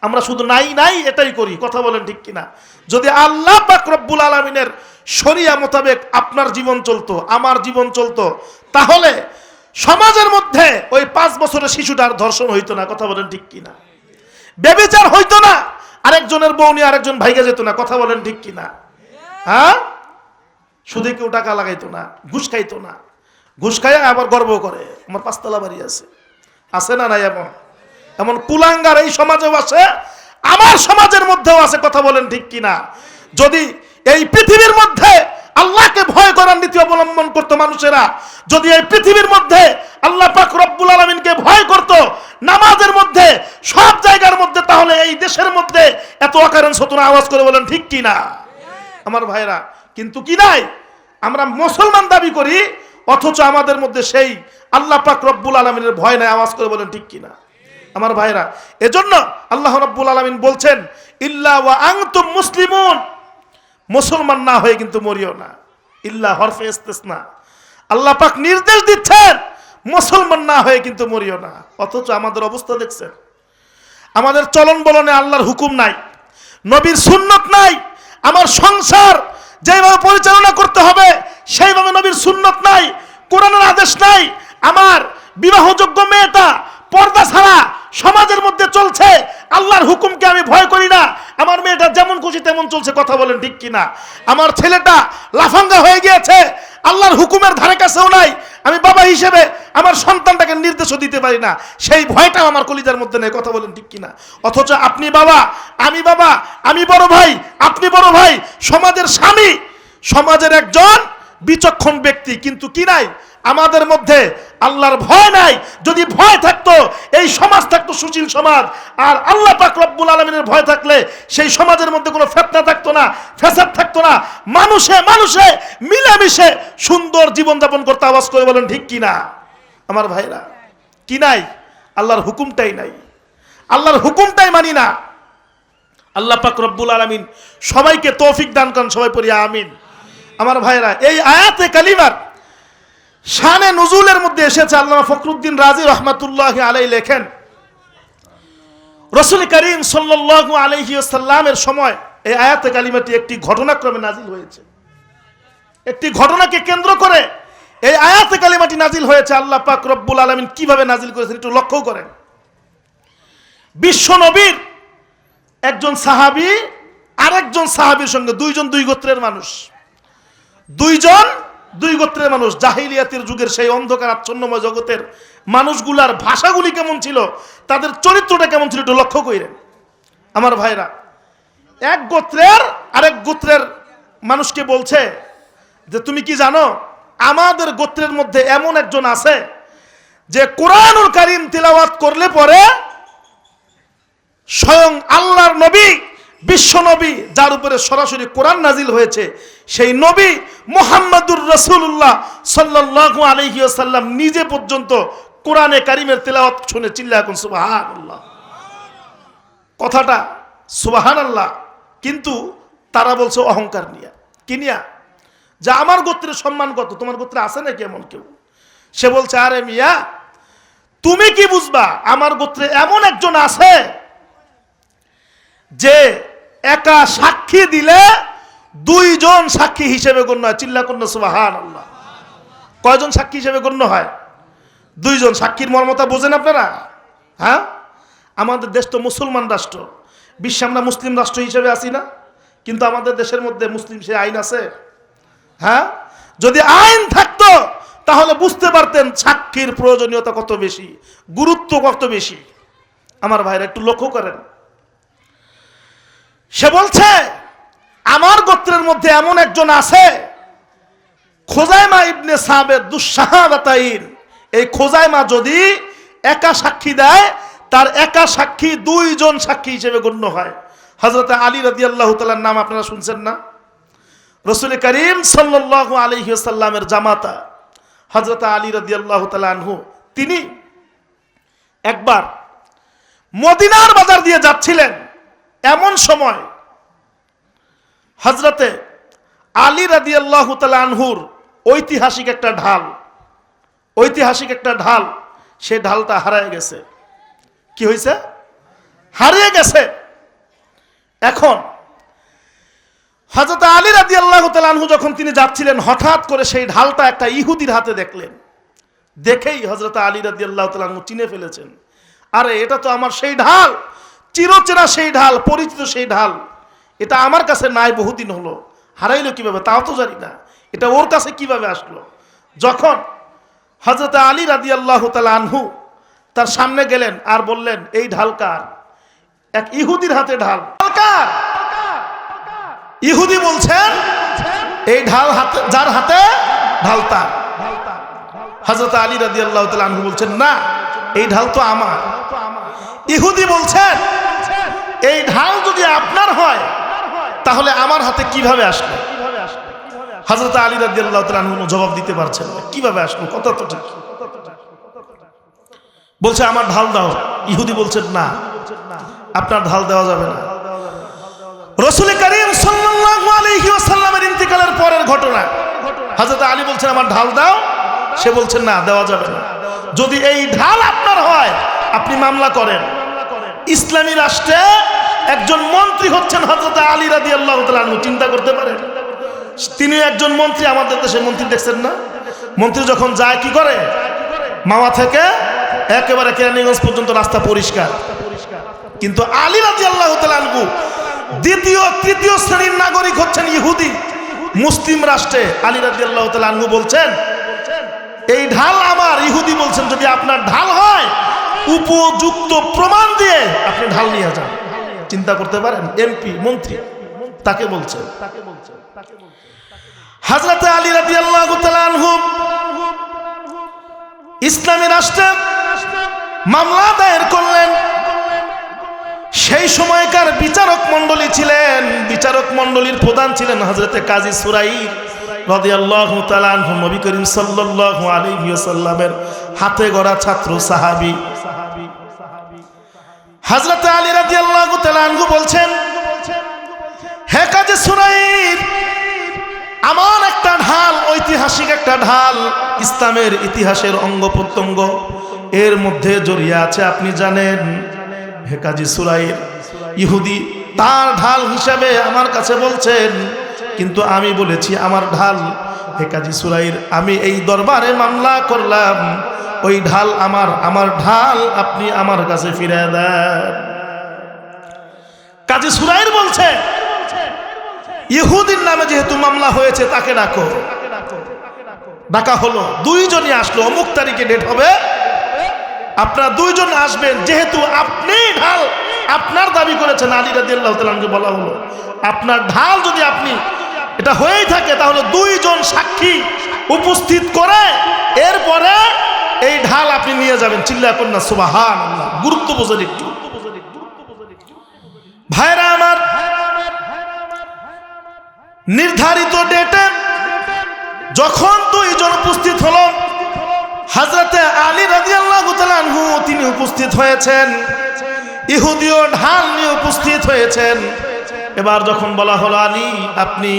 আমরা শুধু নাই নাই এটাই করি। কথা বলেন, ঠিক কিনা? যদি আল্লাহ পাক রব্বুল আলামিনের শরিয়া মোতাবেক আপনার জীবন চলতো, আমার জীবন চলতো, তাহলে সমাজের মধ্যে ওই 5 বছরের শিশুটার ধর্ষণ হইতো না। কথা বলেন, ঠিক কিনা? ব্যভিচার হইতো না, আরেকজনের বউ নিয়ে আরেকজন ভাইগা যেত না। কথা বলেন, ঠিক কিনা? হ্যাঁ, সুদে কেউ টাকা লাগাইতো না, ঘুষ খাইতো না। ঘুষ খাইয়া আবার গর্ব করে, আমার 5 তলা বাড়ি আছে। আছে না নাই? এমন এমন কুলাঙ্গার এই সমাজেও আছে, আমার সমাজের মধ্যেও আছে। কথা বলেন, ঠিক কিনা? যদি এই পৃথিবীর মধ্যে আল্লাহকে ভয় করার নীতি অবলম্বন করতো মানুষেরা, যদি এই পৃথিবীর মধ্যে আল্লাহ পাক রব্বুল আলামিনকে ভয় করত নামাজের মধ্যে, সব জায়গার মধ্যে, তাহলে এই দেশের মধ্যে এত অকারেন্স হতো না। আওয়াজ করে বলেন, ঠিক কিনা? আমার ভাইরা, কিন্তু কি নাই, আমরা মুসলমান দাবি করি, অথচ আমাদের মধ্যে সেই আল্লাহ পাক রব্বুল আলামিনের ভয় নাই। আওয়াজ করে বলেন, ঠিক কিনা? আমার ভাইরা, এজন্য আল্লাহ রাব্বুল আলামিন বলছেন, ইল্লা ওয়া আনতুম মুসলিমুন, মুসলমান না হয়ে কিন্তু মরিও না। ইল্লা হরফে ইস্তিসনা, আল্লাহ পাক নির্দেশ দিচ্ছেন মুসলমান না হয়ে কিন্তু মরিও না। অথচ আমাদের অবস্থা দেখছেন, আমাদের চলন বলনে আল্লাহর হুকুম নাই, নবীর সুন্নত নাই। আমার সংসার যেভাবে পরিচালনা করতে হবে সেইভাবে নবীর সুন্নত নাই, কোরআনের আদেশ নাই। আমার বিবাহযোগ্য মেয়েটা পর্দা ছাড়া সমাজের মধ্যে চলছে, আল্লাহর হুকুমকে আমি ভয় করি না, খুশি তেমন চলছে, কথা বলেন ঠিক কিনা? আমার ছেলেটা লাফাঙ্গা হয়ে গিয়েছে, আল্লাহর হুকুমের ধারে কাছেও নাই, আমি বাবা হিসেবে আমার সন্তানটাকে নির্দেশও দিতে পারি না, সেই ভয়টাও আমার কলিজার মধ্যে নেই, কথা বলেন ঠিক কিনা? অথচ আপনি বাবা, আমি বড় ভাই, আপনি বড় ভাই, সমাজের স্বামী, সমাজের একজন বিচক্ষণ ব্যক্তি, কিন্তু কি নাই আমাদের মধ্যে? আল্লাহর ভয় নাই। যদি ভয় থাকতো, এই সমাজ থাকতো সুশীল সমাজ। আর আল্লাহ পাক রব্বুল আলামিনের ভয় থাকলে সেই সমাজের মধ্যে কোনো ফিতনা থাকতো না, ফ্যাসাদ থাকতো না, মানুষে মানুষে মিলেমিশে সুন্দর জীবনযাপন করতে। আওয়াজ করে বলেন ঠিক কিনা আমার ভাইরা? কি নাই? আল্লাহর হুকুমটাই নাই, আল্লাহর হুকুমটাই মানি না। আল্লাহ পাক রব্বুল আলামিন সবাইকে তৌফিক দান করেন, সবাই পড়ি আমিন। আমার ভাইরা, এই আয়াতে কালিমার শানে নুজুলের মধ্যে এসেছে, আল্লামা ফখরুদ্দিন রাজি রহমাতুল্লাহি আলাইহি লেখেন, রাসূল করিম সাল্লাল্লাহু আলাইহি ওয়াসাল্লামের সময় এই আয়াতে কালিমাটি একটি ঘটনাক্রমে নাজিল হয়েছে। একটি ঘটনাকে কেন্দ্র করে এই আয়াতে কালিমাটি নাজিল হয়েছে। আল্লাহ পাক রব্বুল আলামিন কিভাবে নাজিল করেছেন একটু লক্ষ্য করেন। বিশ্ব নবীর একজন সাহাবী আরেকজন সাহাবীর সঙ্গে, দুইজন দুই গোত্রের মানুষ, দুই গোত্রের মানুষ, জাহিলিয়াতের যুগের সেই অন্ধকার আচ্ছন্নময় জগতের মানুষগুলার ভাষাগুলি কেমন ছিল, তাদের চরিত্রটা কেমন ছিল একটু লক্ষ্য করেন আমার ভাইরা। এক গোত্রের আরেক গোত্রের মানুষকে বলছে যে তুমি কি জানো, আমাদের গোত্রের মধ্যে এমন একজন আছে যে কোরআনুল কারীম তিলাওয়াত করলে পরে স্বয়ং আল্লাহর নবী, বিশ্ব নবী, যার উপরে সরাসরি কোরআন নাজিল হয়েছে, সেই নবী মুহাম্মাদুর রাসূলুল্লাহ সাল্লাল্লাহু আলাইহি ওয়াসাল্লাম নিজে পর্যন্ত কোরআনে কারীমের তেলাওয়াত শুনে চিল্লায় এখন সুবহানাল্লাহ। কথাটা সুবহানাল্লাহ, কিন্তু তারা বলছে অহংকার নিয়ে, কি নিয়া? যে আমার গোত্রের সম্মান কত, তোমার গোত্রে আছে নাকি এমন কেউ? সে বলছে আরে মিয়া, তুমি কি বুঝবা, আমার গোত্রে এমন একজন আছে যে একা সাক্ষী দিলে দুইজন সাক্ষী হিসেবে গণ্য হয়। চিল্লা করুন সুবহানাল্লাহ। কয়জন সাক্ষী হিসেবে গণ্য হয়? দুইজন। সাক্ষীর মর্মতা বোঝেন আপনারা? হ্যাঁ, আমাদের দেশ তো মুসলমান রাষ্ট্র, বিশ্বে আমরা মুসলিম রাষ্ট্র হিসেবে আছি না, কিন্তু আমাদের দেশের মধ্যে মুসলিম সে আইন আছে? হ্যাঁ, যদি আইন থাকতো তাহলে বুঝতে পারতেন সাক্ষীর প্রয়োজনীয়তা কত বেশি, গুরুত্ব কত বেশি। আমার ভাইরা একটু লক্ষ্য করেন। সে বলছে আমার গোত্রের মধ্যে এমন একজন আছে, খোজাইমা ইবনে সাবের দুঃশাহাদাতাইন, এই খোজাইমা যদি একা সাক্ষী দেয়, তার একা সাক্ষী দুইজন সাক্ষী হিসেবে গণ্য হয়। হযরত আলী রাদিয়াল্লাহু তাআলার নাম আপনারা শুনছেন না? রাসূল করিম সাল্লাল্লাহু আলাইহি ওয়াসাল্লামের জামাতা হযরত আলী রাদিয়াল্লাহু তাআলা আনহু, তিনি একবার মদিনার বাজার দিয়ে যাচ্ছিলেন। এমন সময় হযরতে আলী রাদিয়াল্লাহু তাআলা আনহুর ঐতিহাসিক একটা ঢাল, সেই ঢালটা হারিয়ে গেছে। কি হয়েছে? হারিয়ে গেছে। এখন হযরত আলী রাদিয়াল্লাহু তাআলা আনহু যখন তিনি যাচ্ছিলেন, হঠাৎ করে সেই ঢালটা একটা ইহুদির হাতে দেখলেন। দেখেই হযরত আলী রাদিয়াল্লাহু তাআলা আনহু চিনে ফেলেছেন, আরে এটা তো আমার সেই ঢাল, চিরচেনা সেই ঢাল, পরিচিত সেই ঢাল, এটা আমার কাছে নাই, বহুদিন হলো, হারাইলো কিভাবে তাও তো জানি না, এটা ওর কাছে কিভাবে আসলো। যখন হযরত আলী রাদিয়াল্লাহু তাআলা আনহু তার সামনে গেলেন আর বললেন, এই ঢাল কার? এক ইহুদির হাতে ঢাল। কার? ইহুদি বলছেন এই ঢাল হাতে, যার হাতে ঢাল তার। হযরত আলী রাদিয়াল্লাহু তাআলা আনহু বলছেন, না, এই ঢাল তো আমার। ইহুদি বলছেন, এই ঢাল যদি আপনার হয় তাহলে আমার হাতে কিভাবে আসলো? হযরত আলী রাদিয়াল্লাহু তাআলা আনহু জবাব দিতে পারছেন না, কিভাবে আসলো, কত তো ঠিক। বলছে আমার ঢাল দাও। ইহুদি বলছেন, না, আপনার ঢাল দেওয়া যাবে না। রাসূল করিম সাল্লাল্লাহু আলাইহি ওয়াসাল্লামের ইন্তিকালের পরের ঘটনা। হযরত আলী বলছেন আমার ঢাল দাও, সে বলছেন না, দেওয়া যাবে না। যদি এই ঢাল আপনার হয় আপনি মামলা করেন। ইসলামী রাষ্ট্রে একজন মন্ত্রী হচ্ছেন হযরত আলী রাদিয়াল্লাহু তাআলা আনহু, চিন্তা করতে পারেন। তিনি একজন মন্ত্রী, আমাদের দেশের মন্ত্রী দেখছেন না? মন্ত্রী যখন যায় কি করে? মাওয়া থেকে একেবারে কেরানীগঞ্জ পর্যন্ত রাস্তা পরিষ্কার। কিন্তু আলী রাদিয়াল্লাহু তাআলা আনহু দ্বিতীয় তৃতীয় শ্রেণীর নাগরিক হচ্ছেন ইহুদি। মুসলিম রাষ্ট্রে আলী রাদিয়াল্লাহু তাআলা আনহু বলছেন, এই ঢাল আমার। ইহুদি বলছেন, যদি আপনার ঢাল হয় উপযুক্ত প্রমাণ দিয়ে আপনি ঢাল নিয়ে যান। চিন্তা করতে পারেন, এমপি মন্ত্রী তাকে বলছে। হযরত আলী রাদিয়াল্লাহু তাআলা আনহু ইসলামী রাষ্ট্রে মামলা দায়ের করলেন। সেই সময়কার বিচারক মণ্ডলী ছিলেন, বিচারক মণ্ডলীর প্রধান ছিলেন হযরতে কাজী সুরাইর রাদিয়াল্লাহু তাআলা আনহু, নবী করিম সাল্লাল্লাহু আলাইহি ওয়াসাল্লামের হাতে গড়া ছাত্র সাহাবী। হযরতে আলী রাদিয়াল্লাহু তাআলা আনহু বলছেন, হে কাজী সুরাইর, আমার একটা ঢাল, ঐতিহাসিক একটা ঢাল, ইসলামের ইতিহাসের অঙ্গ প্রত্যঙ্গ এর মধ্যে জড়িয়ে আছে, আপনি জানেন। হে কাজী সুরাইর, ইহুদি তার ঢাল হিসাবে আমার কাছে বলছেন, কিন্তু আমি বলেছি আমার ঢাল। হে কাজী সুরাইর, আমি এই দরবারে মামলা করলাম, ওই ঢাল আমার, আমার ঢাল আপনি আমার কাছে ফিরে দেন। কাজী সুরাইর বলছে, ইহুদির নামে যেহেতু মামলা হয়েছে তাকে ডাকো। ডাকা হলো, দুইজনই আসলো। অমুক তারিখে ডেট হবে, আপনারা দুইজন আসবেন। যেহেতু আপনি ঢাল আপনার দাবি করেছেন, আলী রাদিয়াল্লাহু তাআলা আনহুকে বলা হলো, আপনার ঢাল যদি আপনি এটা হয়েই থাকে তাহলে দুইজন সাক্ষী উপস্থিত করে এরপরে এই ঢাল আপনি নিয়ে যাবেন। চিল্লায়া করুন না সুবহানাল্লাহ। গুরুত্ব বোঝেন একটু ভাইরা আমার। নির্ধারিত ডেটে যখন দুইজন উপস্থিত হলো, হযরতে আলী রাদিয়াল্লাহু তাআলা আনহু তিনি উপস্থিত হয়েছেন, ইহুদিও ঢাল নিয়ে উপস্থিত হয়েছেন। এবার যখন বলা হলো, আলী আপনি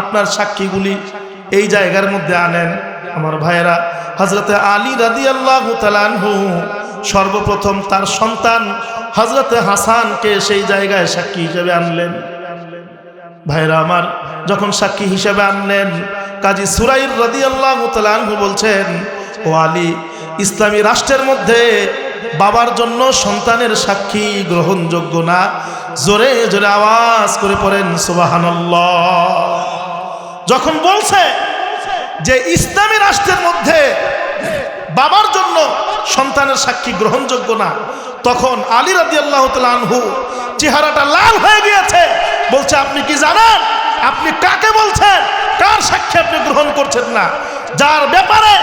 আপনার সাক্ষীগুলি এই জায়গার মধ্যে আনেন, আমার ভাইয়েরা, হযরতে আলী রাদিয়াল্লাহু তাআলা আনহু সর্বপ্রথম তার সন্তান হযরতে হাসানকে সেই জায়গায় সাক্ষী হিসেবে আনলেন। ভাইরা আমার, যখন সাক্ষী হিসেবে আনলেন, কাজী সুরাইর রাদিয়াল্লাহু তাআলা আনহু বলছেন, ও আলী, ইসলামী রাষ্ট্রের মধ্যে বাবার জন্য সন্তানের সাক্ষী গ্রহণযোগ্য না। জোরে জোরে আওয়াজ করে পড়েন সুবহানাল্লাহ। যখন বলছে যে ইসলামী রাষ্ট্রের মধ্যে বাবার জন্য সন্তানের সাক্ষী গ্রহণযোগ্য না, তখন আলী রাদিয়াল্লাহু তাআলা আনহু চেহারাটা লাল হয়ে গিয়েছে। বলছে, আপনি কি জানেন আপনি কাকে বলছেন? কার সাক্ষী আপনি গ্রহণ করছেন না? যার ব্যাপারে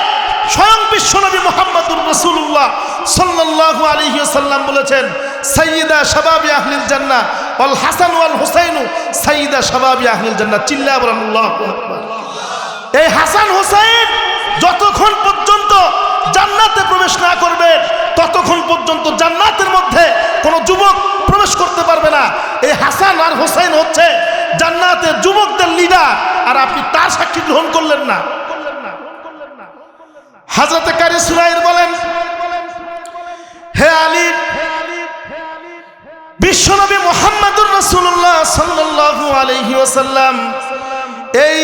স্বয়ং বিশ্বনবী মুহাম্মদুর রাসূলুল্লাহ সাল্লাল্লাহু আলাইহি ওয়াসাল্লাম বলেছেন, সাইয়্যিদা শাবাবি আহলিল জান্নাহ ওয়াল হাসান ওয়াল হুসাইন সাইয়্যিদা শাবাবি আহলিল জান্নাহ। চিল্লায়া বলেন আল্লাহু আকবার। এই হাসান হুসাইন যতক্ষণ পর্যন্ত জান্নাতে প্রবেশ না করবে ততক্ষণ পর্যন্ত জান্নাতের মধ্যে কোনো যুবক প্রবেশ করতে পারবে না। এই হাসান আর হুসাইন হচ্ছে জান্নাতের যুবকদের লিডার, আর আপনি তার সাক্ষী গ্রহণ করলেন না। হযরত কাজী সুরাইর বলেন, হে আলী, বিশ্বনবী মুহাম্মদুর রাসূলুল্লাহ সাল্লাল্লাহু আলাইহি ওয়াসাল্লাম এই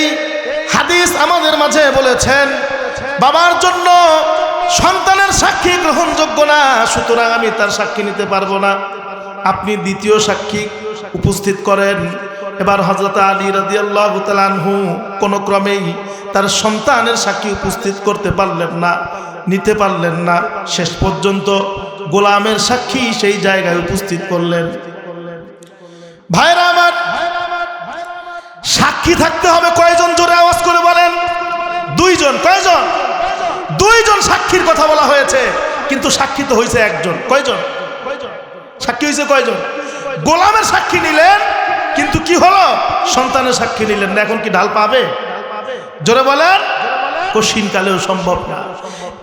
হাদিস আমাদের মাঝে বলেছেন, বাবার জন্য সন্তানের সাক্ষী গ্রহণযোগ্য না, সুতরাং আমি তার সাক্ষী নিতে পারবো না। আপনি দ্বিতীয় সাক্ষী উপস্থিত করেন। এবার হযরত আলী রাদিয়াল্লাহু তাআলা আনহু কোনো ক্রমেই তার সন্তানের সাক্ষী উপস্থিত করতে পারলেন না, নিতে পারলেন না। শেষ পর্যন্ত গোলামের সাক্ষী সেই জায়গায় উপস্থিত করলেন। ভাইরা আমার, সাক্ষী থাকতে হবে কয়জন? জোরে আওয়াজ করে বলেন। দুইজন। কয়জন? দুইজন সাক্ষীর কথা বলা হয়েছে, কিন্তু সাক্ষী তো হয়েছে একজন। কয়জন সাক্ষী হয়েছে? কয়জন? গোলামের সাক্ষী নিলেন, কিন্তু কি হলো? সন্তানের সাক্ষী নিলেন না। এখন কি ঢাল পাবে? জোরে বলেন। কশিনকালেও সম্ভব না।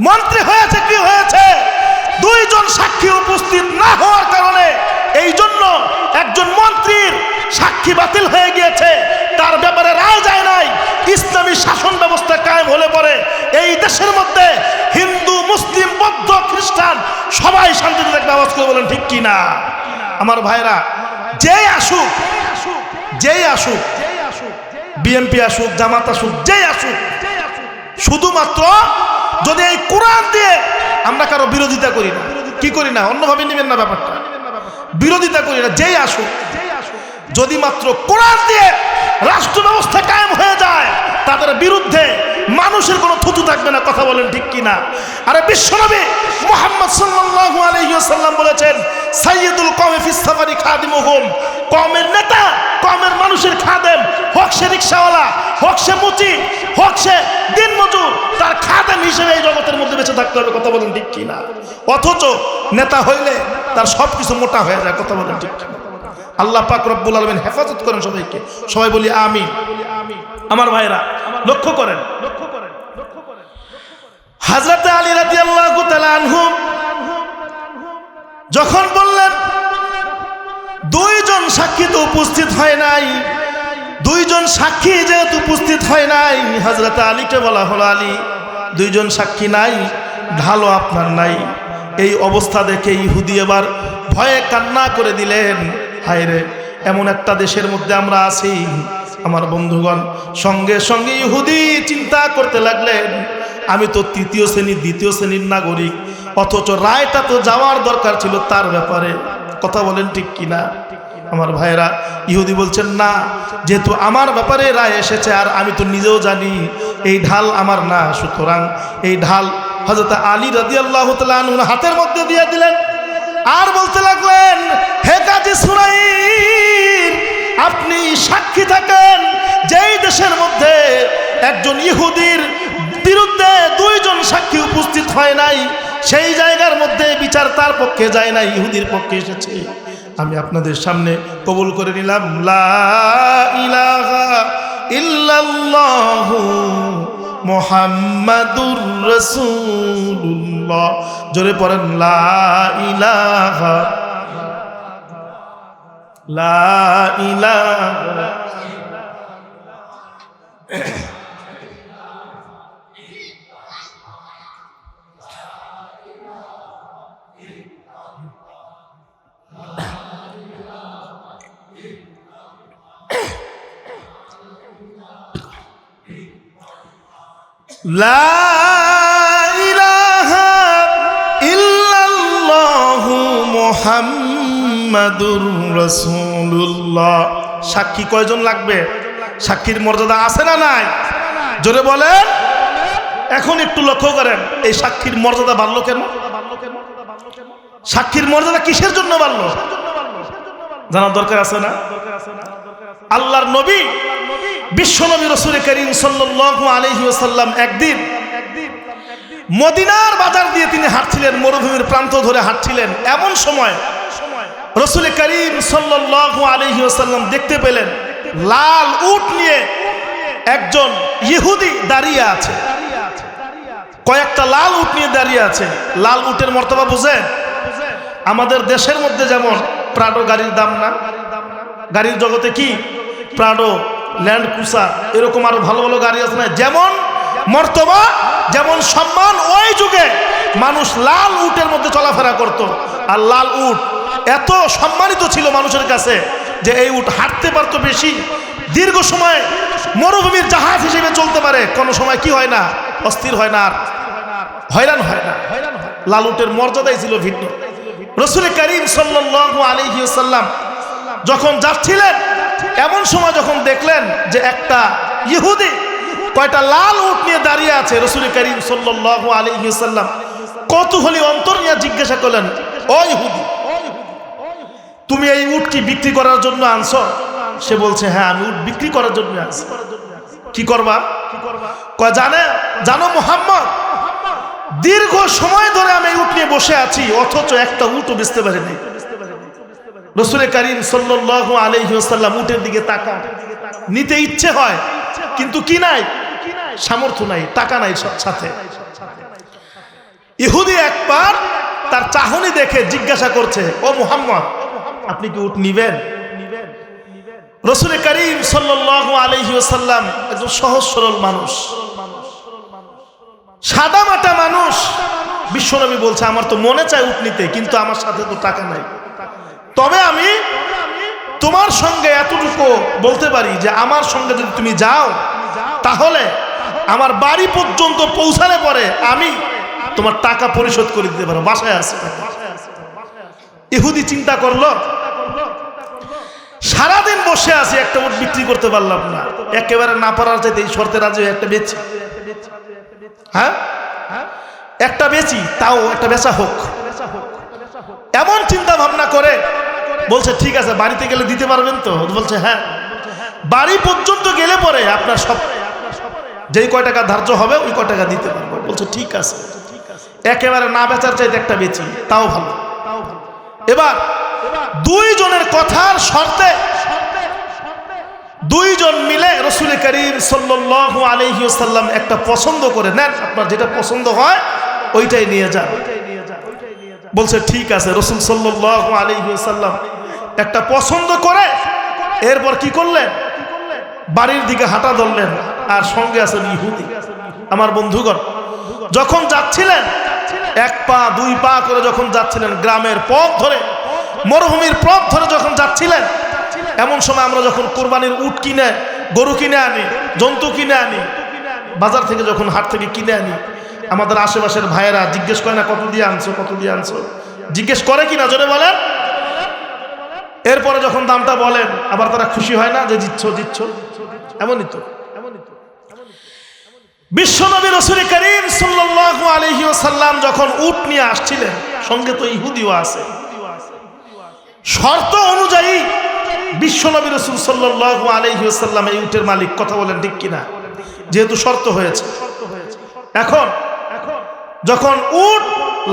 মন্ত্রী হয়েছে, কি হয়েছে? দুইজন সাক্ষী উপস্থিত না হওয়ার কারণে এই জন্য একজন মন্ত্রীর সাক্ষী বাতিল হয়ে গিয়েছে, তার ব্যাপারে রায় যায় নাই। ইসলামী শাসন ব্যবস্থা কায়েম হলে পরে এই দেশের মধ্যে হিন্দু, মুসলিম, বৌদ্ধ, খ্রিস্টান সবাই শান্তিতে থাকবে। আওয়াজ করে বলেন ঠিক কিনা? আমার ভাইরা, যেই আসুক, যেই আসুক, বিএনপি আসুক, জামাত আসুক, যেই আসুক, শুধুমাত্র যদি এই কোরআন দিয়ে আমরা কারো বিরোধিতা করি না, কি করি না, অন্যভাবে নেবেন না ব্যাপারটা, বিরোধিতা করি না, যেই আসুক, যদি মাত্র কোরআন দিয়ে রাষ্ট্র ব্যবস্থা কায়েম হয়ে যায়, তাদের বিরুদ্ধে মানুষের কোনো থুতু থাকবে না। কথা বলেন ঠিক কিনা? আরে বিশ্বনবী মুহাম্মদ সাল্লাল্লাহু আলাইহি ওয়াসাল্লাম বলেছেন, সাইয়্যিদুল কওমি ফিস সাফারি খাদিমুহুম, কওমের নেতা, কওমের মানুষের খাদেম, হোক সে রিকশাওয়ালা, হোক সে মুচি, হোক সে দিনমজুর, তার খাদেম হিসেবে এই জগতের মধ্যে বেঁচে থাকতে হবে। কথা বলেন ঠিক কিনা? অথচ নেতা হইলে তার সব কিছু মোটা হয়ে যায়। কথা বলেন ঠিক কিনা? আল্লাহ পাক রব্বুল আলামিন হেফাজত করেন সবাইকে। সবাই বলি আমিন। আমার ভাইরা লক্ষ্য করেন, হযরত আলী রাদিয়াল্লাহু তাআলা আনহু যখন বললেন দুইজন সাক্ষী তো উপস্থিত হয় নাই, দুইজন সাক্ষী যেহেতু উপস্থিত হয় নাই, হযরত আলীকে বলা হলো, আলী দুইজন সাক্ষী নাই, ঢালও আপনার নাই। এই অবস্থা দেখে ইহুদি এবার ভয়ে কান্না করে দিলেন, হায় রে, এমন একটা দেশের মধ্যে আমরা আছি। আমার বন্ধুগণ, সঙ্গে সঙ্গে ইহুদি চিন্তা করতে লাগলেন, আমি তো তৃতীয় শ্রেণীর দ্বিতীয় শ্রেণীর নাগরিক, অথচ রায়টা তো যাওয়ার দরকার ছিল তার ব্যাপারে। কথা বলেন ঠিক কিনা? আমার ভাইরা, ইহুদি বলছেন না, যেহেতু আমার ব্যাপারে রায় এসেছে আর আমি তো নিজেও জানি এই ঢাল আমার না, সুতরাং এই ঢাল হযরত আলী রাদিয়াল্লাহু তাআলা আনহুর হাতের মধ্যে দিয়ে দিলেন। আর বলতে লাগলেন, হে কাজী সুরাইর, আপনি সাক্ষী থাকেন, যেই দেশের মধ্যে একজন ইহুদির বিরুদ্ধে দুইজন সাক্ষী উপস্থিত হয় নাই, সেই জায়গার মধ্যে বিচার তার পক্ষে যায় না, ইহুদির পক্ষে এসেছে। আমি আপনাদের সামনে কবুল করে নিলাম, লা ইলাহা ইল্লাল্লাহু মুহাম্মাদুর রাসূলুল্লাহ। জোরে পড়েন, লা ইলাহা, লা ইলাহা। লা ইলাহা ইল্লাল্লাহু মুহাম্মাদুর রাসূলুল্লাহ। সাক্ষী কয়জন লাগবে? সাক্ষীর মর্যাদা আছে না নাই? জোরে বলেন। এখন একটু লক্ষ্য করেন, এই সাক্ষীর মর্যাদা বাড়লো কেন? সাক্ষীর মর্যাদা কিসের জন্য বাড়লো জানার দরকার আছে না? আল্লাহর নবী বিশ্বনবী রাসূল করিম সাল্লাল্লাহু আলাইহি ওয়াসাল্লাম একদিন মদিনার বাজার দিয়ে তিনি হাঁটছিলেন, মরুভূমির প্রান্ত ধরে হাঁটছিলেন। এমন সময় রাসূল করিম সাল্লাল্লাহু আলাইহি ওয়াসাল্লাম দেখতে পেলেন লাল উট নিয়ে একজন ইহুদি দাঁড়িয়ে আছে। কয়েকটা লাল উট নিয়ে দাঁড়িয়ে আছে। লাল উটের মর্তবা বুঝেন? আমাদের দেশের মধ্যে যেমন প্রাডো গাড়ির দাম না, গাড়ির জগতে কি প্রাডো, ল্যান্ড ক্রুজার, এরকম আরো ভালো ভালো গাড়ি আছে না, যেমন মর্তবা, যেমন সম্মান, ওই যুগে মানুষ লাল উটের মধ্যে চলাফেরা করত। আর লাল উট এত সম্মানিত ছিল মানুষের কাছে যে এই উট হাঁটতে পারতো বেশি, দীর্ঘ সময় মরুভূমির জাহাজ হিসেবে চলতে পারে, কোনো সময় কি হয় না, অস্থির হয় না, আর হয়রান হয় না। লাল উটের মর্যাদাই ছিল ভিন্ন। রাসূল করিম সাল্লাল্লাহু আলাইহি ওয়াসাল্লাম যখন যাচ্ছিলেন, এমন সময় যখন দেখলেন যে একটা ইহুদি কয়টা লাল উট নিয়ে দাঁড়িয়ে আছে, রাসূল করিম সাল্লাল্লাহু আলাইহি ওয়াসাল্লাম কৌতূহলী অন্তর নিয়ে জিজ্ঞাসা করলেন, ও ইহুদি, তুমি এই উট কি বিক্রি করার জন্য আনছো? সে বলছে, হ্যাঁ, আমি উট বিক্রি করার জন্য আনছি। কি করবা? কয়, জানো মুহাম্মদ, দীর্ঘ সময় ধরে আমি উট নিয়ে বসে আছি, অথচ একটা উটও বেচতে পারিনি। রাসূল করিম সাল্লাল্লাহু আলাইহি ওয়াসাল্লাম উটের দিকে তাকান, নিতে ইচ্ছে হয় কিন্তু কি নাই, সামর্থ্য নাই, টাকা নাই সাথে। ইহুদি একবার তার চাহনি দেখে জিজ্ঞাসা করছে, ও মুহাম্মদ, আপনি কি উট নিবেন? রাসূল করিম সাল্লাল্লাহু আলাইহি ওয়াসাল্লাম একজন সহজ সরল মানুষ, সাদা মাটা মানুষ। বিশ্বনবী বলছে, আমার তো মনে চায় উট নিতে, কিন্তু আমার সাথে তো টাকা নাই। তবে আমি তোমার সঙ্গে এতটুকু বলতে পারি যে আমার সঙ্গে যদি তুমি যাও, তাহলে আমার বাড়ি পর্যন্ত পৌঁছালে পরে আমি তোমার টাকা পরিশোধ করে দিতে পারো, বাসায় আছে। ইহুদি চিন্তা করলো, সারাদিন বসে আছি, একটা উট বিক্রি করতে পারলাম না, একেবারে না পারার চাইতে এই শর্তে রাজি হয়ে একটা বেচি। হ্যাঁ, একটা বেচি, তাও একটা বেচা হোক, এমন চিন্তা ভাবনা করে বলছে ঠিক আছে বাড়িতে গেলে দিতে পারবেন তো? বলছে হ্যাঁ। বাড়ি পর্যন্ত গেলে পরে আপনার সব যেই কয় টাকা ধার্য হবে ওই কয় টাকা দিতে পারবো। বলছে ঠিক আছে। একেবারে না বেচার চাইতে একটা বেচি, তাও ভালো। এবার দুইজনের কথার শর্তে দুইজন মিলে রাসূল করিম সাল্লাল্লাহু আলাইহি ওয়াসাল্লাম একটা পছন্দ করে নেন, আপনার যেটা পছন্দ হয় ওইটাই নিয়ে যান। বলছে ঠিক আছে। রাসূল সাল্লাল্লাহু আলাইহি ওয়াসাল্লাম একটা পছন্দ করে এরপর কি করলেন, বাড়ির দিকে হাঁটা ধরলেন, আর সঙ্গে আছেন ইহুদি। আমার বন্ধুগণ, যখন যাচ্ছিলেন এক পা দুই পা করে যখন যাচ্ছিলেন, গ্রামের পথ ধরে, মরুভূমির পথ ধরে যখন যাচ্ছিলেন, এমন সময় আমরা যখন কোরবানির উট কিনে, গরু কিনে আনি, জন্তু কিনে আনি, বাজার থেকে যখন হাট থেকে কিনে আনি, আমাদের আশেপাশের ভাইয়েরা জিজ্ঞেস করে না কত দিয়ে আনছো, কত দিয়ে আনছো, জিজ্ঞেস করে কিনা জোরে বলেন? এরপরে যখন দামটা বলেন আবার তারা খুশি হয় না যে জিতছো জিতছো, এমনই তো। বিশ্বনবী রাসূল করিম সাল্লাল্লাহু আলাইহি ওয়াসাল্লাম যখন উট নিয়ে আসছিলেন, সঙ্গে তো ইহুদিও আছে, শর্ত অনুযায়ী বিশ্বনবী রাসূল সাল্লাল্লাহু আলাইহি ওয়াসাল্লাম এই উটের মালিক, কথা বলেন ঠিক কিনা? যেহেতু শর্ত হয়েছে, এখন যখন উট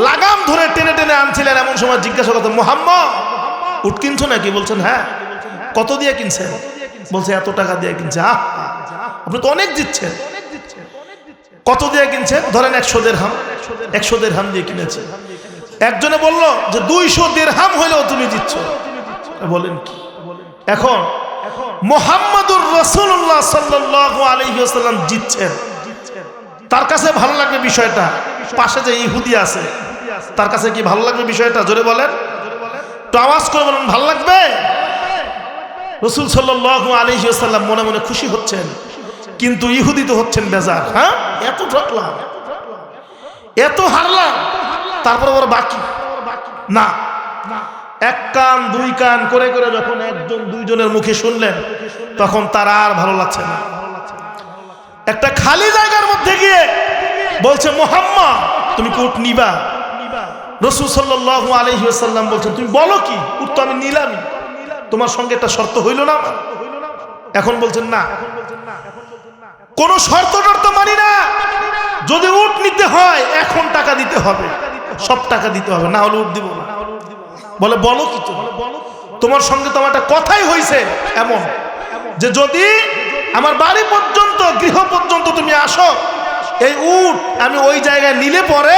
লাগাম ধরে টেনে টেনে আনছিলেন, এমন সময় জিজ্ঞাসা করতেন মুহাম্মদ উট কিনছো নাকি? বলছেন হ্যাঁ। কত দিয়ে কিনছেন? বলছে এত টাকা দিয়ে কিনছে। আপনি তো অনেক দিচ্ছেন। কত দিয়ে কিনছেন? ধরেন 100 দিরহাম। 100 দিরহাম দিয়ে কিনেছে। একজনে বলল যে 200 দিরহাম হইলেও তুমি দিচ্ছ। বলেন কি? এখন মুহাম্মাদুর রাসূলুল্লাহ সাল্লাল্লাহু আলাইহি ওয়াসাল্লাম জিতছেন, তার কাছে ভালো লাগবে বিষয়টা। পাশে যে ইহুদি আছে তার কাছে কি ভালো লাগবে বিষয়টা? জোরে বলেন, তো আওয়াজ করে বলেন ভালো লাগবে? রাসূল সাল্লাল্লাহু আলাইহি ওয়াসাল্লাম মনে মনে খুশি হচ্ছেন, কিন্তু ইহুদি তো হচ্ছেন বেজার। হ্যাঁ, এত ঠকলাম, এত হারলাম, তারপর আবার বাকি না। এক কান দুই কান করে করে যখন একজন দুইজনের মুখে শুনলেন, তখন তার আর ভালো লাগছে না। একটা খালি জায়গার মধ্যে গিয়ে বলছে মুহাম্মদ তুমি কি উট নিবা? রাসূল সাল্লাল্লাহু আলাইহি ওয়াসাল্লাম বলছেন তুমি বলো কি? উট তো আমি নিলামই, তোমার সঙ্গে একটা শর্ত হইল না? এখন বলছেন না, কোন শর্ত টর্ত মানি না। যদি উট নিতে হয় এখন টাকা দিতে হবে, সব টাকা দিতে হবে, না হলে উট দিব না। বলে বলো কি? তোমার সঙ্গে তো আমার একটা কথাই হয়েছে এমন যে যদি আমার বাড়ি পর্যন্ত, গৃহ পর্যন্ত তুমি আসো, এই উট আমি ওই জায়গায় নিলে পরে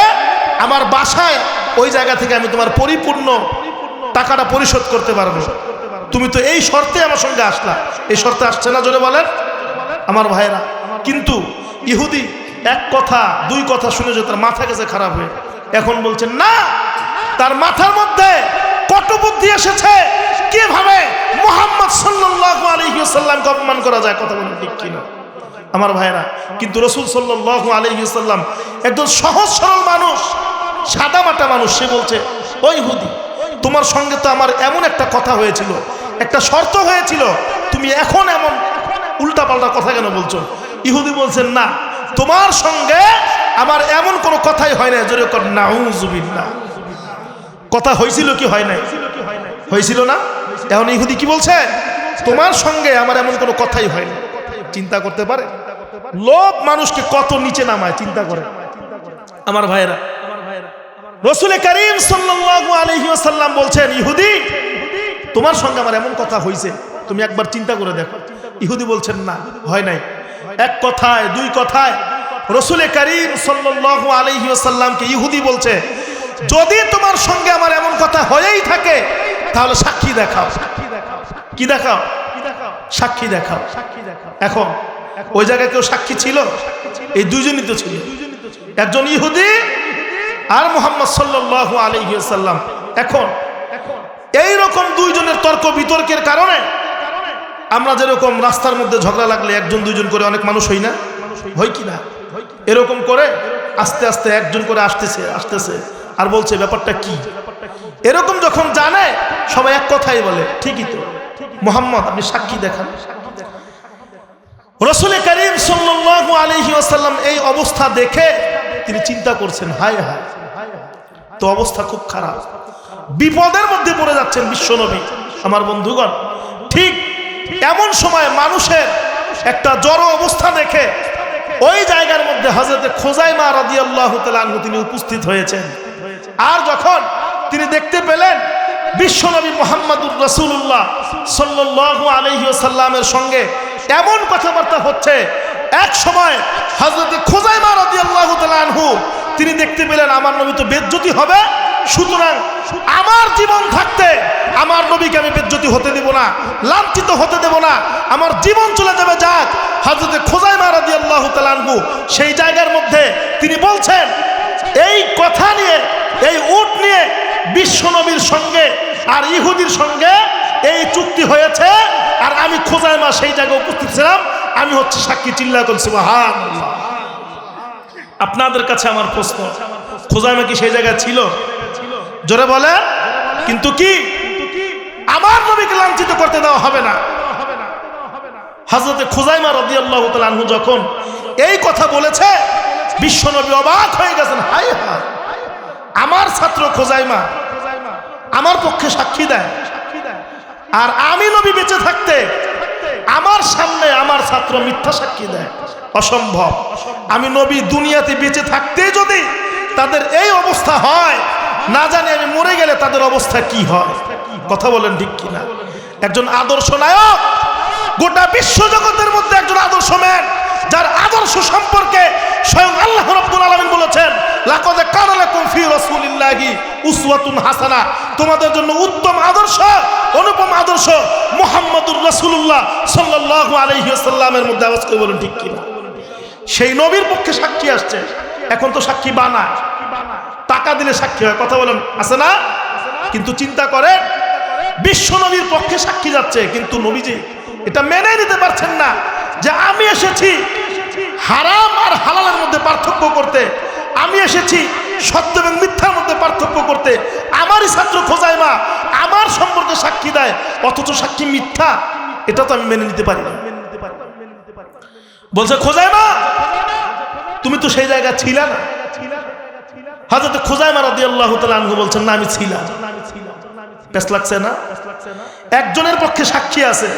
আমার বাসায় ওই জায়গা থেকে আমি তোমার পরিপূর্ণ টাকাটা পরিশোধ করতে পারবো। তুমি তো এই শর্তে আমার সঙ্গে আসলা, এই শর্তে আসছে না? জোরে বলেন আমার ভাইরা। কিন্তু ইহুদি এক কথা দুই কথা শুনে যে তার মাথা গেছে খারাপ হয়ে, এখন বলছেন না, তার মাথার মধ্যে কত বুদ্ধি এসেছে, কিভাবে মুহাম্মদ সাল্লাল্লাহু আলাইহি ওয়াসাল্লামকে অপমান করা যায়। কথা বলেন ঠিক কিনা আমার ভাইরা? কিন্তু রাসূল সাল্লাল্লাহু আলাইহি ওয়াসাল্লাম একজন সহজ সরল মানুষ, সাদা মাটা মানুষ। সে বলছে ওই ইহুদি, তোমার সঙ্গে তো আমার এমন একটা কথা হয়েছিল, একটা শর্ত হয়েছিল, তুমি এখন এমন উল্টাপাল্টা কথা কেন বলছো? ইহুদি বলছেন না, তোমার সঙ্গে আমার এমন কোনো কথাই হয় না। জোরে কর নাউযুবিল্লাহ। কথা হয়েছিল কি হয় নাই? হয়েছিল না? এখন ইহুদি কি বলছে? তোমার সঙ্গে আমার এমন কোনো কথাই হয় না। চিন্তা করতে পারে? লোভ মানুষকে কত নিচে নামায়, চিন্তা করে আমার ভাইয়েরা। রাসূল করিম সাল্লাল্লাহু আলাইহি ওয়াসাল্লাম বলছেন ইহুদি, তোমার সঙ্গে আমার এমন কথা হয়েছে, তুমি একবার চিন্তা করে দেখো। ইহুদি বলছেন না, হয় নাই। এক কথায় দুই কথায় রাসূল করিম সাল্লাল্লাহু আলাইহি ওয়াসাল্লামকে ইহুদি বলছে, যদি তোমার সঙ্গে আমার এমন কথা হয়েই থাকে তাহলে সাক্ষী দেখাও। কি দেখাও? সাক্ষী দেখাও। এখন ওই জায়গায় কেউ সাক্ষী ছিল? এই দুইজনই তো ছিল, একজন ইহুদি আর মুহাম্মদ সাল্লাল্লাহু আলাইহি ওয়াসাল্লাম। এখন এই রকম দুইজনের তর্ক বিতর্কের কারণে আমরা যেরকম রাস্তার মধ্যে ঝগড়া লাগলে একজন দুইজন করে অনেক মানুষ হই না? হই কি না? এরকম করে আস্তে আস্তে একজন করে আসতেছে আসতেছে আর বলছে ব্যাপারটা কি। এরকম যখন জানে সবাই এক কথাই বলে ঠিকই তো, মুহাম্মদ আপনি সাক্ষী দেখান। রাসূল করিম সাল্লাল্লাহু আলাইহি ওয়াসাল্লাম এই অবস্থা দেখে তিনি চিন্তা করছেন, হায় হায়, তো অবস্থা খুব খারাপ, বিপদের মধ্যে পড়ে যাচ্ছেন বিশ্বনবী। আমার বন্ধুগণ, ঠিক এমন সময় মানুষের একটা জড় অবস্থা দেখে ওই জায়গার মধ্যে হযরতে খুযাইমা রাদিয়াল্লাহু তাআলা আনহু তিনি উপস্থিত হয়েছেন। আর যখন তিনি দেখতে পেলেন বিশ্বনবী মুহাম্মদুর রাসূলুল্লাহ সাল্লাল্লাহু আলাইহি ওয়াসাল্লামের সঙ্গে এমন কথাবার্তা হচ্ছে, এক সময় হযরতে খুযাইমা রাদিয়াল্লাহু তাআলা আনহু তিনি দেখতে পেলেন আমার নবী তো বেজ্জতি হবে, সুতরাং আমার জীবন থাকতে আমার নবীকে আমি বেজ্জতি হতে দেব না, লাঞ্ছিত হতে দেব না, আমার জীবন চলে যাবে যাক। হযরতে খুযাইমা রাদিয়াল্লাহু তাআলা আনহু সেই জায়গার মধ্যে তিনি বলছেন, এই কথা নিয়ে, এই উট নিয়ে বিশ্বনবীর সঙ্গে আর ইহুদির সঙ্গে এই চুক্তি হয়েছে, আর আমি খুযাইমা সেই জায়গায় উপস্থিত ছিলাম, আমি হচ্ছে সাক্ষী। চিল্লায়া বলছি সুবহানাল্লাহ। আপনাদের কাছে আমার প্রশ্ন, খুযাইমা কি সেই জায়গায় ছিল? জোরে বলেন। কিন্তু কি আমার নবীকে লাঞ্ছিত করতে দেওয়া হবে না। হযরতে খুযাইমা রাদিয়াল্লাহু তাআলা আনহু যখন এই কথা বলেছে, বিশ্বনবী অবাক হয়ে গেছেন, হায় হায়, আমার ছাত্র খুযাইমা আমার পক্ষে সাক্ষী দেয়, আর আমি নবী বেঁচে থাকতে আমার সামনে আমার ছাত্র মিথ্যা সাক্ষী দেয়, অসম্ভব। আমি নবী দুনিয়াতে বেঁচে থাকতে যদি তাদের এই অবস্থা হয়, না জানি আমি মরে গেলে তাদের অবস্থা কি হয়। কথা বলেন ঠিক কিনা? একজন আদর্শ নায়ক, গোটা বিশ্ব জগতের মধ্যে একজন আদর্শ ম্যান, যার আদর্শ সম্পর্কে স্বয়ং আল্লাহ রাব্বুল আলামিন বলেছেন, লাকাদ কানা লাকুম ফি রাসূলিল্লাহি উসওয়াতুন হাসানাহ, তোমাদের জন্য উত্তম আদর্শ, অনুপম আদর্শ মুহাম্মদুর রাসূলুল্লাহ সাল্লাল্লাহু আলাইহি ওয়াসাল্লামের মধ্যে। আওয়াজ করে বলেন ঠিক কিনা? সেই নবীর পক্ষে সাক্ষী আসছে। এখন তো সাক্ষী বানায়, টাকা দিলে সাক্ষী হয়। কথা বলেন, আছে না? কিন্তু চিন্তা করেন, বিশ্ব নবীর পক্ষে সাক্ষী যাচ্ছে, কিন্তু নবীজি এটা মেনে নিতে পারছেন না যে আমি এসেছি হারাম আর হালালের মধ্যে পার্থক্য করতে, আমি এসেছি সত্য এবং মিথ্যার মধ্যে পার্থক্য করতে। আমারই ছাত্র খুযাইমা আমার সম্পর্কে সাক্ষী দেয়, অথচ সাক্ষী মিথ্যা, এটা তো আমি মেনে নিতে পারি না। বলছে, খুযাইমা তুমি তো সেই জায়গা ছিলা না। হযরত খুযাইমা রাদিয়াল্লাহু তাআলা আনহু বলছেন, না আমি ছিলাম। পেশ লাগছে না? একজনের পক্ষে সাক্ষী আছে,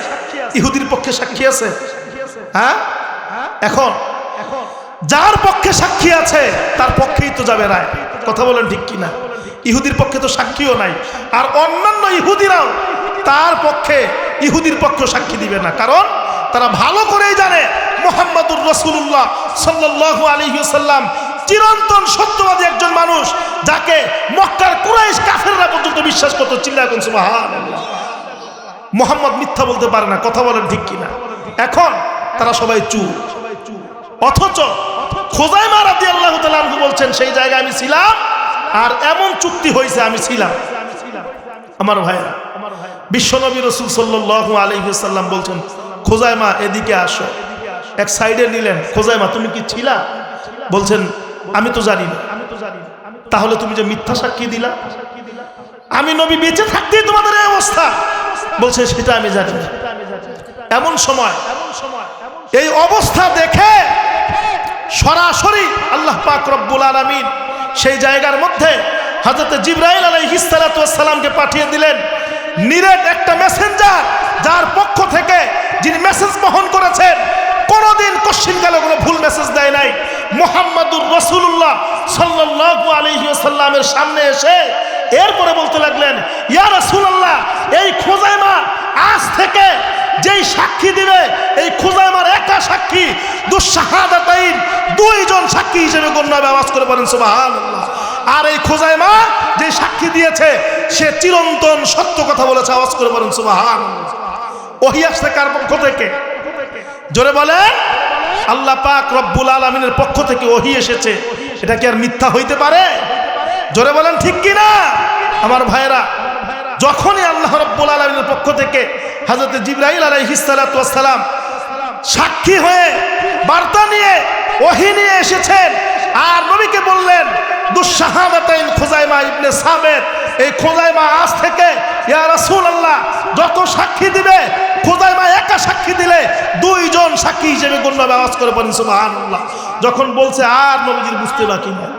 ইহুদির পক্ষে সাক্ষী আছে। হ্যাঁ, এখন যার পক্ষে সাক্ষী আছে তার পক্ষেই তো যাবে রায়। কথা বলেন ঠিক কিনা? ইহুদির পক্ষে তো সাক্ষীও নাই, আর অন্যান্য ইহুদিরাও তার পক্ষে, ইহুদির পক্ষে সাক্ষী দিবে না, কারণ তারা ভালো করেই জানে মুহাম্মদুর রাসূলুল্লাহ সাল্লাল্লাহু আলাইহি ওয়াসাল্লাম চিরন্তন সত্যবাদী একজন মানুষ, যাকে মক্কার কুরাইশ কাফেররা পর্যন্ত বিশ্বাস করত। চিল্লায়া বলুন সুবহানাল্লাহ। মুহাম্মদ মিথ্যা বলতে পারে না। কথা বলেন ঠিক কিনা? এখন তারা সবাই চুপ, অথচ খুযাইমা রাদিয়াল্লাহু তাআলা আনহু বলছেন সেই জায়গায় আমি ছিলাম, আর এমন চুক্তি হয়েছে আমি ছিলাম। আমার ভাইরা, বিশ্বনবী রাসূল সাল্লাল্লাহু আলাইহি ওয়াসাল্লাম বলছেন, খুযাইমা এদিকে আসো। এক সাইডে নিলেন, খুযাইমা তুমি কি ছিলা? বলছেন, আমি তো জানি না। তাহলে তুমি যে মিথ্যা সাক্ষী দিলা, আমি নবী বেঁচে থাকতেই তোমাদের এই অবস্থা, বলছে সেটা আমি জানি না। এমন সময় এই অবস্থা দেখে সরাসরি আল্লাহ পাক রব্বুল আলামিন সেই জায়গার মধ্যে হযরত জিবরাইল আলাইহিস সালাতু ওয়াস সালামকে পাঠিয়ে দিলেন, নিরেট একটা মেসেঞ্জার, যার পক্ষ থেকে যিনি মেসেজ বহন করেছেন, কোনদিন কশ্চিনকালে কোনো ভুল মেসেজ দেয় নাই। মুহাম্মদুর রাসূলুল্লাহ সাল্লাল্লাহু আলাইহি ওয়াসাল্লামের সামনে এসে এরপরে বলতে লাগলেন, ইয়া রাসূলুল্লাহ, এই খুযাইমা আজ থেকে যেই সাক্ষী দিবে, এই খুযাইমার একা সাক্ষী দুঃশাহাদাতাইন, দুইজন সাক্ষী হিসেবে গণ্য হবে। আওয়াজ করে বলেন সুবহানাল্লাহ। আর এই খুযাইমা যে সাক্ষী দিয়েছে সে চিরন্তন সত্য কথা বলেছে। আওয়াজ করে বলেন সুবহানাল্লাহ। ওহী আসছে কার পক্ষ থেকে? জোরে বলেন। আল্লাহ পাক রব্বুল আলামিনের পক্ষ থেকে ওহী এসেছে, এটা কি আর মিথ্যা হইতে পারে? জোরে বলেন ঠিক কিনা? আমার ভাইরা, যখনই আল্লাহ রব্বুল আলামিনের পক্ষ থেকে হযরত জিবরাইল আলাইহিস সালাতু ওয়াস সালাম সাক্ষী হয়ে বার্তা নিয়ে ওহী নিয়ে এসেছেন, আর নবীকে বললেন সাইয়্যিদুশ শাহাদাতাইন খুযাইমা ইবনে সাবিত, এই খুযাইমা আজ থেকে ইয়া রাসূলুল্লাহ যত সাক্ষী দিবে, খুযাইমা একা সাক্ষী দিলে দুইজন সাক্ষী হিসেবে গণ্য হবে। আওয়াজ করে বলেন সুবহানাল্লাহ। যখন বলছে আর নবীজির বুঝতে বাকি নাই,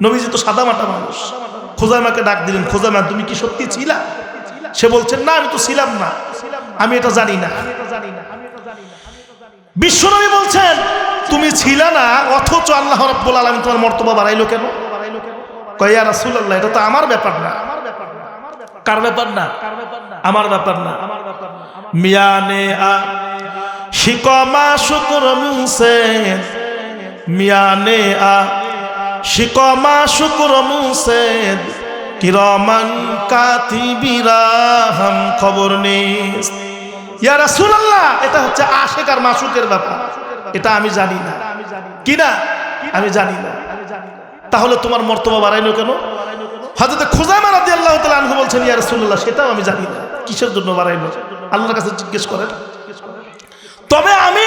নবীজি তো সাদামাটা মানুষ, খুযাইমাকে ডাক দিলেন, খুযাইমা তুমি কি সত্যি ছিলা? সে বলছেন না আমি তো ছিলাম না, আমি এটা জানি না। বিশ্বনবী বলছেন তুমি ছিলা না, অথচ আল্লাহ রাব্বুল আলামিন তোমার মর্তবা বাড়াইলো কেন? কয় ইয়া রাসূলুল্লাহ এটা তো আমার ব্যাপার না। কার ব্যাপার না? আমার ব্যাপার না। মিয়ানে আ শিকমা শুকর মুসে, মিয়ানে আ শিকমা শুকর মুসে, কিরামান কাতিবিরা হাম খবর নিস। ইয়া রাসূলুল্লাহ এটা হচ্ছে আশিক আর মাসুকের ব্যাপার, এটা আমি জানি না। কি না? আমি জানি না। তাহলে তোমার মর্তবা বাড়াইলো কেন? হযরত খুযাইমা রাদিয়াল্লাহু তাআলা আনহু বলছেন ইয়া রাসূলুল্লাহ সেটাও আমি জানি না, কিসের জন্য বাড়াইলো আল্লাহর কাছে জিজ্ঞেস করেন। তবে আমি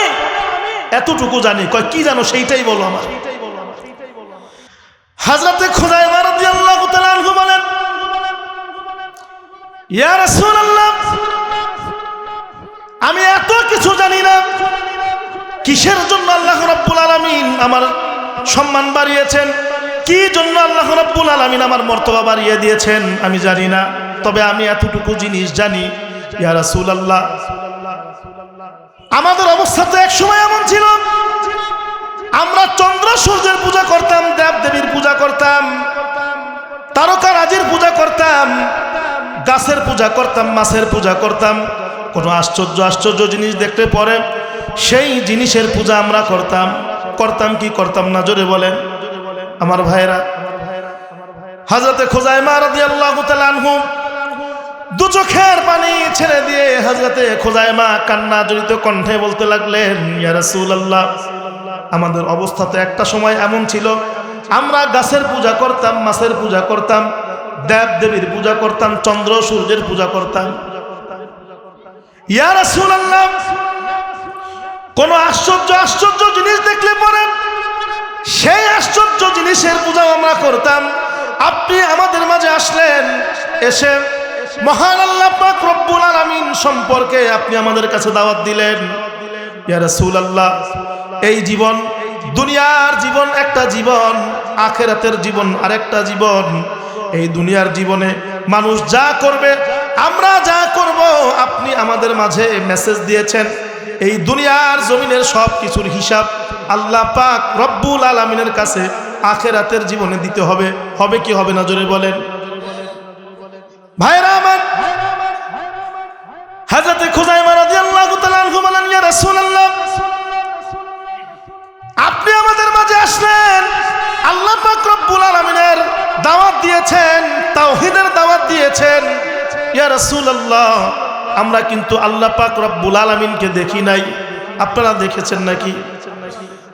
এতটুকু জানি। কয় কি জানো সেইটাই বলো আমার। হযরত খুযাইমা রাদিয়াল্লাহু তাআলা আনহু বলেন ইয়া রাসূলুল্লাহ আমি এত কিছু জানি না, কিসের জন্য আল্লাহ রাব্বুল আলামিন আমার সম্মান বাড়িয়েছেন, কি জন্য আল্লাহ রাব্বুল আলামিন আমার মর্তবা বাড়িয়ে দিয়েছেন আমি জানি না। তবে আমি এতটুকু জিনিস জানি ইয়া রাসূলুল্লাহ আমাদের অবস্থা তো এক সময় এমন ছিল, আমরা চন্দ্র সূর্যের পূজা করতাম, দেব দেবীর পূজা করতাম, তারকা রাজির পূজা করতাম, গাছের পূজা করতাম, মাছের পূজা করতাম। কোনো আশ্চর্য আশ্চর্য জিনিস দেখতে পরে সেই জিনিসের পূজা আমরা করতাম। করতাম কি করতাম না জোরে বলেন আমার ভাইরা। হযরত খুযাইমা রাদিয়াল্লাহু তাআলা আনহু দু চোখের পানি ছেড়ে দিয়ে হযরত খুযাইমা কান্না জড়িত কণ্ঠে বলতে লাগলেন ইয়া রাসূলুল্লাহ আমাদের অবস্থা তো একটা সময় এমন ছিল, আমরা গাছের পূজা করতাম, মাছের পূজা করতাম, দেব দেবীর পূজা করতাম, চন্দ্র সূর্যের পূজা করতাম। ইয়া রাসূলুল্লাহ কোন আশ্চর্য আশ্চর্য জিনিস দেখলে পরে সেই আশ্চর্য জিনিসের পূজা আমরা করতাম। আপনি আমাদের মাঝে আসলেন, এসে মহান আল্লাহ পাক রব্বুল আলামিন সম্পর্কে আপনি আমাদের কাছে দাওয়াত দিলেন। ইয়া রাসূলুল্লাহ এই জীবন দুনিয়ার জীবন একটা জীবন, আখিরাতের জীবন আরেকটা জীবন। এই দুনিয়ার জীবনে মানুষ যা করবে, আমরা যা করব, আপনি আমাদের মাঝে মেসেজ দিয়েছেন এই দুনিয়ার জমিনের সব কিছুর হিসাব আল্লাহ পাক রব্বুল আলামিনের কাছে আখিরাতের জীবনে দিতে হবে। হবে কি হবে না জোরে বলেন ভাইরা আমার। হযরত খুযাইমা রাদিয়াল্লাহু তাআলা আনহু বলেন ইয়া রাসূলুল্লাহ আপনি আমাদের মাঝে আসলেন, আল্লাহ পাক রব্বুল আলামিনের দাওয়াত দিয়েছেন, তাওহীদের দাওয়াত দিয়েছেন। ইয়া রাসূলুল্লাহ আমরা কিন্তু আল্লাহ পাক রব্বুল আলামিনকে দেখি নাই, আপনারা দেখেছেন নাকি?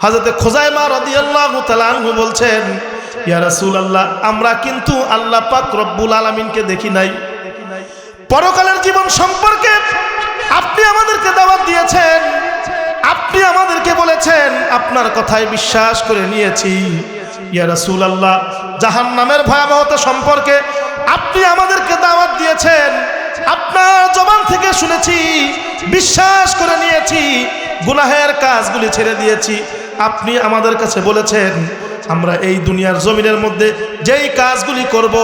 হযরত খুযাইমা রাদিয়াল্লাহু তাআলা আনহু বলছেন ইয়া রাসূলুল্লাহ আমরা কিন্তু আল্লাহ পাক রব্বুল আলামিনকে দেখি নাই। পরকালের জীবন সম্পর্কে আপনি আমাদেরকে দাওয়াত দিয়েছেন, আপনি আমাদেরকে বলেছেন, আপনার কথায় বিশ্বাস করে নিয়েছি। ইয়া রাসূলুল্লাহ জাহান্নামের ভয়াবহতা সম্পর্কে আপনি আমাদেরকে দাওয়াত দিয়েছেন, আপনার জবান থেকে শুনেছি, বিশ্বাস করে নিয়েছি, গুনাহের কাজগুলি ছেড়ে দিয়েছি। আপনি আমাদের কাছে বলেছেন আমরা এই দুনিয়ার জমিনের মধ্যে যেই কাজগুলি করব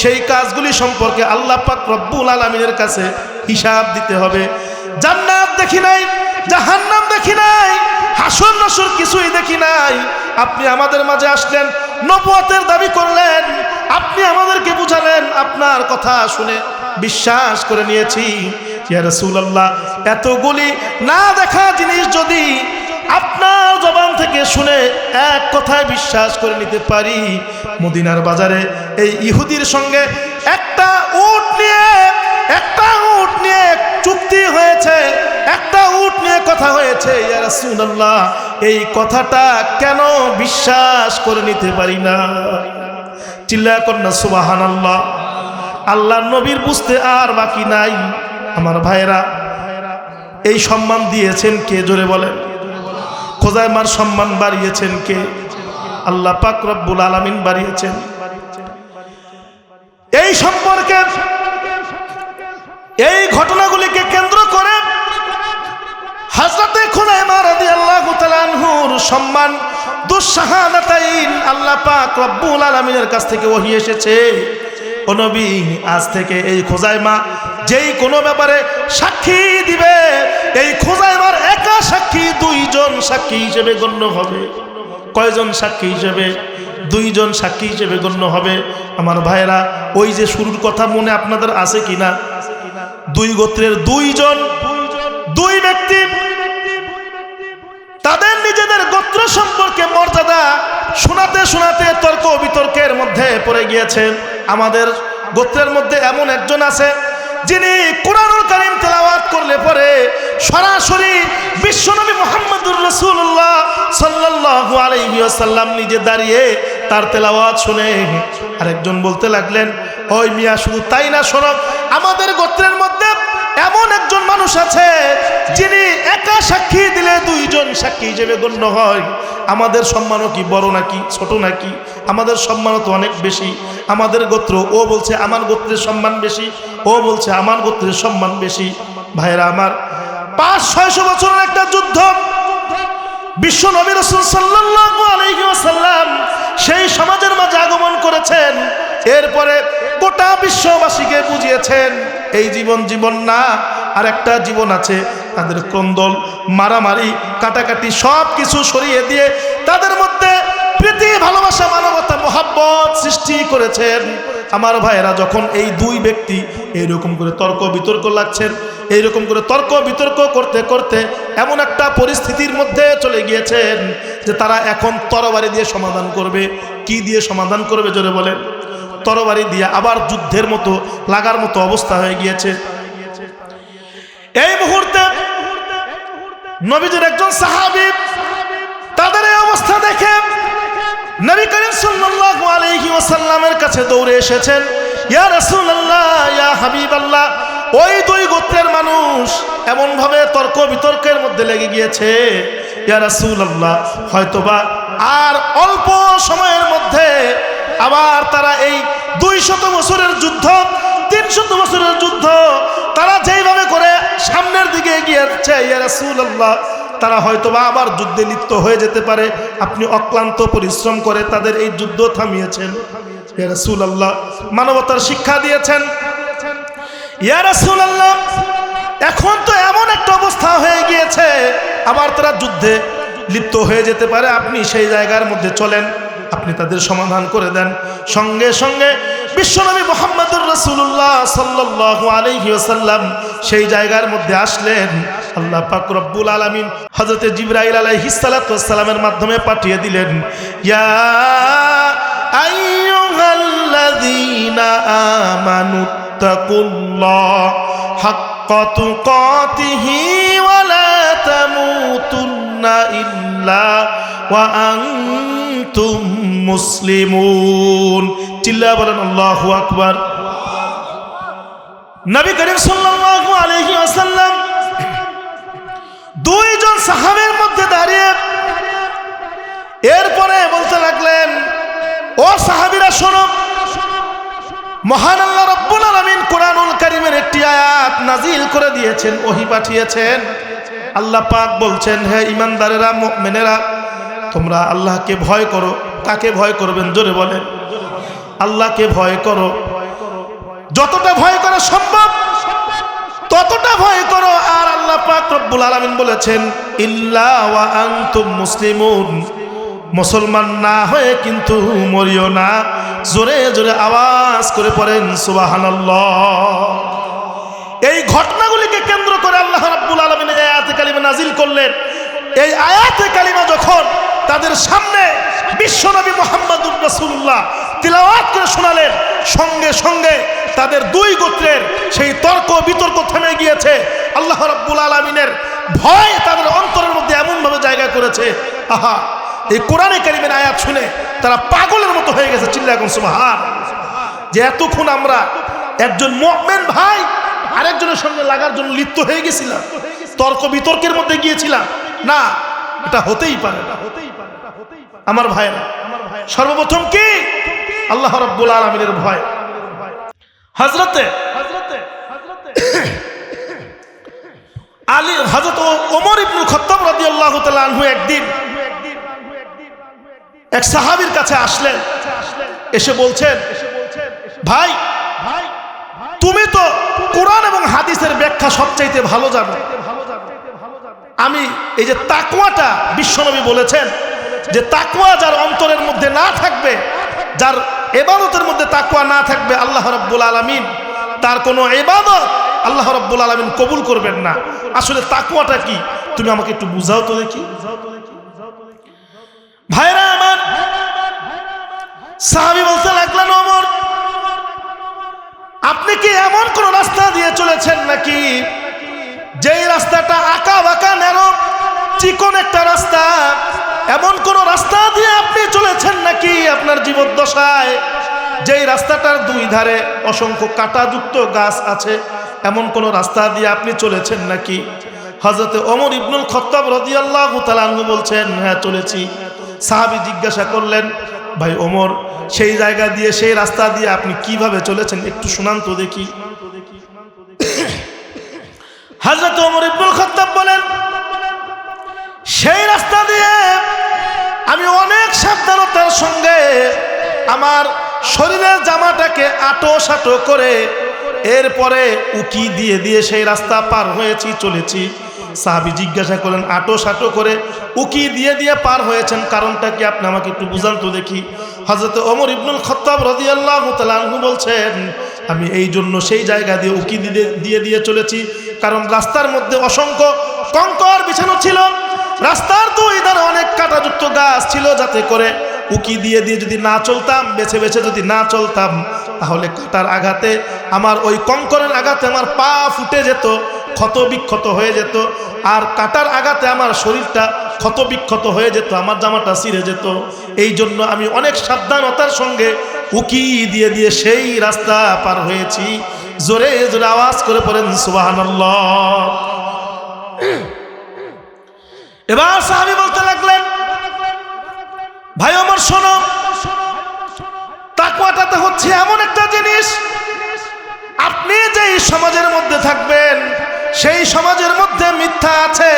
সেই কাজগুলি সম্পর্কে আল্লাহ পাক রব্বুল আলামিনের কাছে হিসাব দিতে হবে। জান্নাত দেখি নাই, জাহান্নাম দেখি নাই, হাসর নাসর কিছুই দেখি নাই। আপনি আমাদের মাঝে আসলেন, নবুয়তের দাবি করলেন, আপনি আমাদেরকে বুঝালেন, আপনার কথা শুনে বিশ্বাস করে নিয়েছি। ইয়া রাসূলুল্লাহ এতগুলি না দেখা জিনিস যদি আপনার জবান থেকে শুনে এক কথায় বিশ্বাস করে নিতে পারি, মদিনার বাজারে এই ইহুদির সঙ্গে একটা উট নিয়ে চুক্তি হয়েছে, একটা উট নিয়ে কথা হয়েছে। ইয়া রাসূলুল্লাহ এই কথাটা কেন বিশ্বাস করে নিতে পারি না? চিল্লায়া কন্না সুবহানাল্লাহ। আল্লাহর নবীর বুঝতে আর বাকি নাই। আমার ভাইরা এই সম্মান দিয়েছেন কে জোরে বলেন? খুযাইমার সম্মান বাড়িয়েছেন কে? আল্লাহ পাক রব্বুল আলামিন বাড়িয়েছেন। এই সম্পর্কে এই ঘটনাগুলিকে কেন্দ্র করে হযরতে খুযাইমা রাদিয়াল্লাহু তাআলা আনহুর সম্মান দুঃশাহাদাতাইন আল্লাহ পাক রব্বুল আলামিনের কাছ থেকে ওহী এসেছে, ও নবী আজ থেকে এই খুযাইমা যেই কোনো ব্যাপারে সাক্ষী দিবে, এই খুযাইমার একা সাক্ষী দুইজন সাক্ষী হিসেবে গণ্য হবে। কয়জন সাক্ষী হিসেবে? দুইজন সাক্ষী হিসেবে গণ্য হবে। আমার ভাইরা, ওই যে শুরুর কথা মনে আপনাদের আছে কিনা? দুই গোত্রের দুই ব্যক্তি তাদের নিজেদের গোত্র সম্পর্কে মর্যাদা শোনাতে শোনাতে তর্ক বিতর্কের মধ্যে পড়ে গিয়েছে। আমাদের গোত্রের মধ্যে এমন একজন আছে যিনি কুরআনুল কারীম তেলাওয়াত করলে পরে সরাসরি বিশ্বনবী মুহাম্মদুর রাসূলুল্লাহ সাল্লাল্লাহু আলাইহি ওয়াসাল্লাম নিজে দাঁড়িয়ে তার তেলাওয়াত শুনে আরেকজন বলতে লাগলেন, ওই মিয়া শুধু তাই না, শোনো, আমাদের গোত্রের মধ্যে এমন একজন মানুষ আছে যিনি একা সাক্ষী দিলে দুইজন সাক্ষী হিসেবে গণ্য হয়। আমাদের সম্মানও কি বড় নাকি ছোট নাকি? আমাদের সম্মানও তো অনেক বেশি। আমাদের গোত্র, ও বলছে আমার গোত্রের সম্মান বেশি, ও বলছে আমার গোত্রের সম্মান বেশি। ভাইরা আমার, 500-600 বছরের একটা যুদ্ধ, বিশ্ব নবী রাসূল সাল্লাল্লাহু আলাইহি ওয়াসাল্লাম সেই সমাজের মাঝে আগমন করেছেন। এরপরে গোটা বিশ্ববাসীকে বুঝিয়েছেন এই জীবন না, আর একটা জীবন আছে। তাদের ক্রন্দল, মারামারি, কাটাকাটি সব কিছু সরিয়ে দিয়ে তাদের মধ্যে প্রীতি, ভালোবাসা, মানবতা, মোহাব্বত সৃষ্টি করেছেন। আমার ভাইয়েরা, যখন এই দুই ব্যক্তি এইরকম করে তর্ক বিতর্ক লাগছেন, এইরকম করে তর্ক বিতর্ক করতে করতে এমন একটা পরিস্থিতির মধ্যে চলে গিয়েছেন যে তারা এখন তরবারি দিয়ে সমাধান করবে। কি দিয়ে সমাধান করবে জোরে বলেন? তরবারি দিয়ে। আবার যুদ্ধের মতো লাগার মতো অবস্থা হয়ে গিয়েছে। এই মুহূর্তে নবীজির একজন সাহাবী তাদের এই অবস্থা দেখে নবী করিম সাল্লাল্লাহু আলাইহি ওয়াসাল্লামের কাছে দৌড়ে এসেছেন। ইয়া রাসূলুল্লাহ, ইয়া হাবিবাল্লাহ, ওই দুই গোত্রের মানুষ এমন ভাবে তর্ক বিতর্কের মধ্যে লেগে গিয়েছে, ইয়া রাসূলুল্লাহ, হয়তোবা আর অল্প সময়ের মধ্যে আবার তারা এই 200 বছরের যুদ্ধ, 300 বছরের যুদ্ধ তারা যেইভাবে করে সামনের দিকে এগিয়ে যাচ্ছে, ইয়া রাসূলুল্লাহ, তারা হয়তোবা আবার যুদ্ধে লিপ্ত হয়ে যেতে পারে। আপনি অক্লান্ত পরিশ্রম করে তাদের এই যুদ্ধ থামিয়েছেন, ইয়া রাসূলুল্লাহ, মানবতার শিক্ষা দিয়েছেন। ইয়া রাসূলুল্লাহ, এখন তো এমন একটা অবস্থা হয়ে গিয়েছে আবার তারা যুদ্ধে লিপ্ত হয়ে যেতে পারে। আপনি সেই জায়গার মধ্যে চলেন, আপনি তাদের সমাধান করে দেন। সঙ্গে সঙ্গে বিশ্বনবী মুহাম্মদুর রাসূলুল্লাহ সাল্লাল্লাহু আলাইহি ওয়াসাল্লাম সেই জায়গার মধ্যে আসলেন। আল্লাহ পাক রব্বুল আলামিন হযরতে জিবরাইল আলাইহিস সালাতু ওয়াস সালামের মাধ্যমে পাঠিয়ে দিলেন, ইয়া আইয়ুহাল্লাযীনা আমানুত্তাকুল্লাহ হাক্কা তুকাতিহি ওয়া লা তামুতুন্না ইল্লা ওয়া আনতুম মুসলিমুন। চিল্লা বলেন আল্লাহু আকবার। নবী করিম সাল্লাল্লাহু আলাইহি ওয়াসাল্লাম দুইজন সাহাবীর মধ্যে দাঁড়িয়ে এরপরে বলতে লাগলেন, ও সাহাবীরা শোনো, মহান আল্লাহ রাব্বুল আলামিন কুরআনুল কারীমের একটি আয়াত নাজিল করে দিয়েছেন, ওহী পাঠিয়েছেন। আল্লাহ পাক বলছেন, হে ঈমানদারেরা, মুমিনেরা, তোমরা আল্লাহকে ভয় করো। কাকে ভয় করবেন জোরে বলেন? আল্লাহকে ভয় করো। যতটা ভয় করা সম্ভব ততটা ভয় করো। আর আল্লাহ পাক রব্বুল আলামিন বলেছেন, ইল্লা ওয়া আনতুম মুসলিমুন, মুসলমান না হয়ে কিন্তু মরিও না। জোরে জোরে আওয়াজ করে পড়েন সুবহানাল্লাহ। এই ঘটনাগুলিকে কেন্দ্র করে আল্লাহ রাব্বুল আলামিন এই আয়াতে কালিমা নাজিল করলেন। এই আয়াতে কালিমা যখন তাদের সামনে বিশ্বনবী মুহাম্মদুর রাসূলুল্লাহ তিলাওয়াত করে শোনালেন, সঙ্গে সঙ্গে তাদের দুই গোত্রের সেই তর্ক বিতর্ক থেমে গিয়েছে। আল্লাহ রাব্বুল আলামিনের ভয় তাদের অন্তরের মধ্যে এমনভাবে জায়গা করেছে, আহা, এই কোরআনে কারিমের আয়াত শুনে তারা পাগলের মতো হয়ে গেছে। চিল্লা এখন সুবহান। যে এতক্ষণ আমরা একজন মুমিন ভাই আরেকজনের সঙ্গে লাগার জন্য লিপ্ত হয়ে গেছিলাম, তর্ক বিতর্কের মধ্যে গিয়েছিলাম, না, এটা হতেই পারে না। আমার ভাইরা, সর্বপ্রথম কি? আল্লাহ রাব্বুল আলামিনের ভয়। হযরতে আলী, হযরত ওমর ইবনুল খাত্তাব রাদিয়াল্লাহু তাআলা আনহু একদিন এক সাহাবীর কাছে আসলেন, এসে বলছেন, ভাই তুমি তো কোরআন এবং হাদিসের ব্যাখ্যা সবচাইতে ভালো জানো। আমি এই যে তাকওয়াটা, বিশ্বনবী বলেছেন যে তাকওয়া যার অন্তরের মধ্যে না থাকবে, যার ইবাদতের মধ্যে তাকওয়া না থাকবে, আল্লাহ রাব্বুল আলামিন তার কোনো ইবাদত আল্লাহ রাব্বুল আলামিন কবুল করবেন না। আসলে তাকওয়াটা কি তুমি আমাকে একটু বুঝাও তো দেখি। ভাইরা আমার, সাহাবী বলতে লাগলেন, ওমর আপনি কি এমন কোন রাস্তা দিয়ে চলেছেন নাকি যেই রাস্তাটা আঁকা বাঁকা ন্যারো চিকন একটা রাস্তা, এমন কোন রাস্তা দিয়ে আপনি চলেছেন নাকি আপনার জীবদ্দশায় যেই রাস্তাটার দুই ধারে অসংখ্য কাঁটাযুক্ত গাছ আছে, এমন কোন রাস্তা দিয়ে আপনি চলেছেন নাকি? হযরতে ওমর ইবনুল খাত্তাব রাদিয়াল্লাহু তাআলা আনহু বলছেন, হ্যাঁ চলেছি। সাহাবী জিজ্ঞাসা করলেন, ভাই ওমর সেই জায়গা দিয়ে, সেই রাস্তা দিয়ে আপনি কিভাবে চলেছেন একটু শুনান তো দেখি। হযরত ওমর ইবনুল খাত্তাব বলেন, সেই রাস্তা দিয়ে আমি অনেক সাবধানতার সঙ্গে আমার শরীরের জামাটাকে আটো সাটো করে এরপরে উকি দিয়ে দিয়ে সেই রাস্তা পার হয়েছি, চলেছি। সাহাবী জিজ্ঞাসা করেন, আটো সাটো করে উকি দিয়ে দিয়ে পার হয়েছেন, কারণটা কি আপনি আমাকে একটু বুঝান তো দেখি। হযরত ওমর ইবনুল খাত্তাব রাদিয়াল্লাহু তাআলা আনহু বলছেন, আমি এই জন্য সেই জায়গা দিয়ে উকি দিয়ে দিয়ে চলেছি কারণ রাস্তার মধ্যে অসংখ্য কঙ্কর বিছানো ছিল, রাস্তার দুই ধারে অনেক কাঁটাযুক্ত গাছ ছিল, যাতে করে উকি দিয়ে দিয়ে যদি না চলতাম, বেছে বেছে যদি না চলতাম, তাহলে কাঁটার আঘাতে আমার ওই কঙ্করের আঘাতে আমার পা ফুটে যেত, ক্ষত বিক্ষত হয়ে যেত, আর কাঁটার আঘাতে আমার শরীরটা ক্ষত বিক্ষত হয়ে যেত, আমার জামাটা ছিঁড়ে যেত। এই জন্য আমি অনেক সাবধানতার সঙ্গে উকি দিয়ে দিয়ে সেই রাস্তা পার হয়েছি। জোরে জোরে আওয়াজ করে পড়েন সুবহানাল্লাহ। এবার সাহাবী বলতে লাগলেন, ভাই ওমর শোনো, তাকওয়াটা হচ্ছে এমন একটা জিনিস, আপনি যেই সমাজের মধ্যে থাকবেন সেই সমাজের মধ্যে মিথ্যা আছে,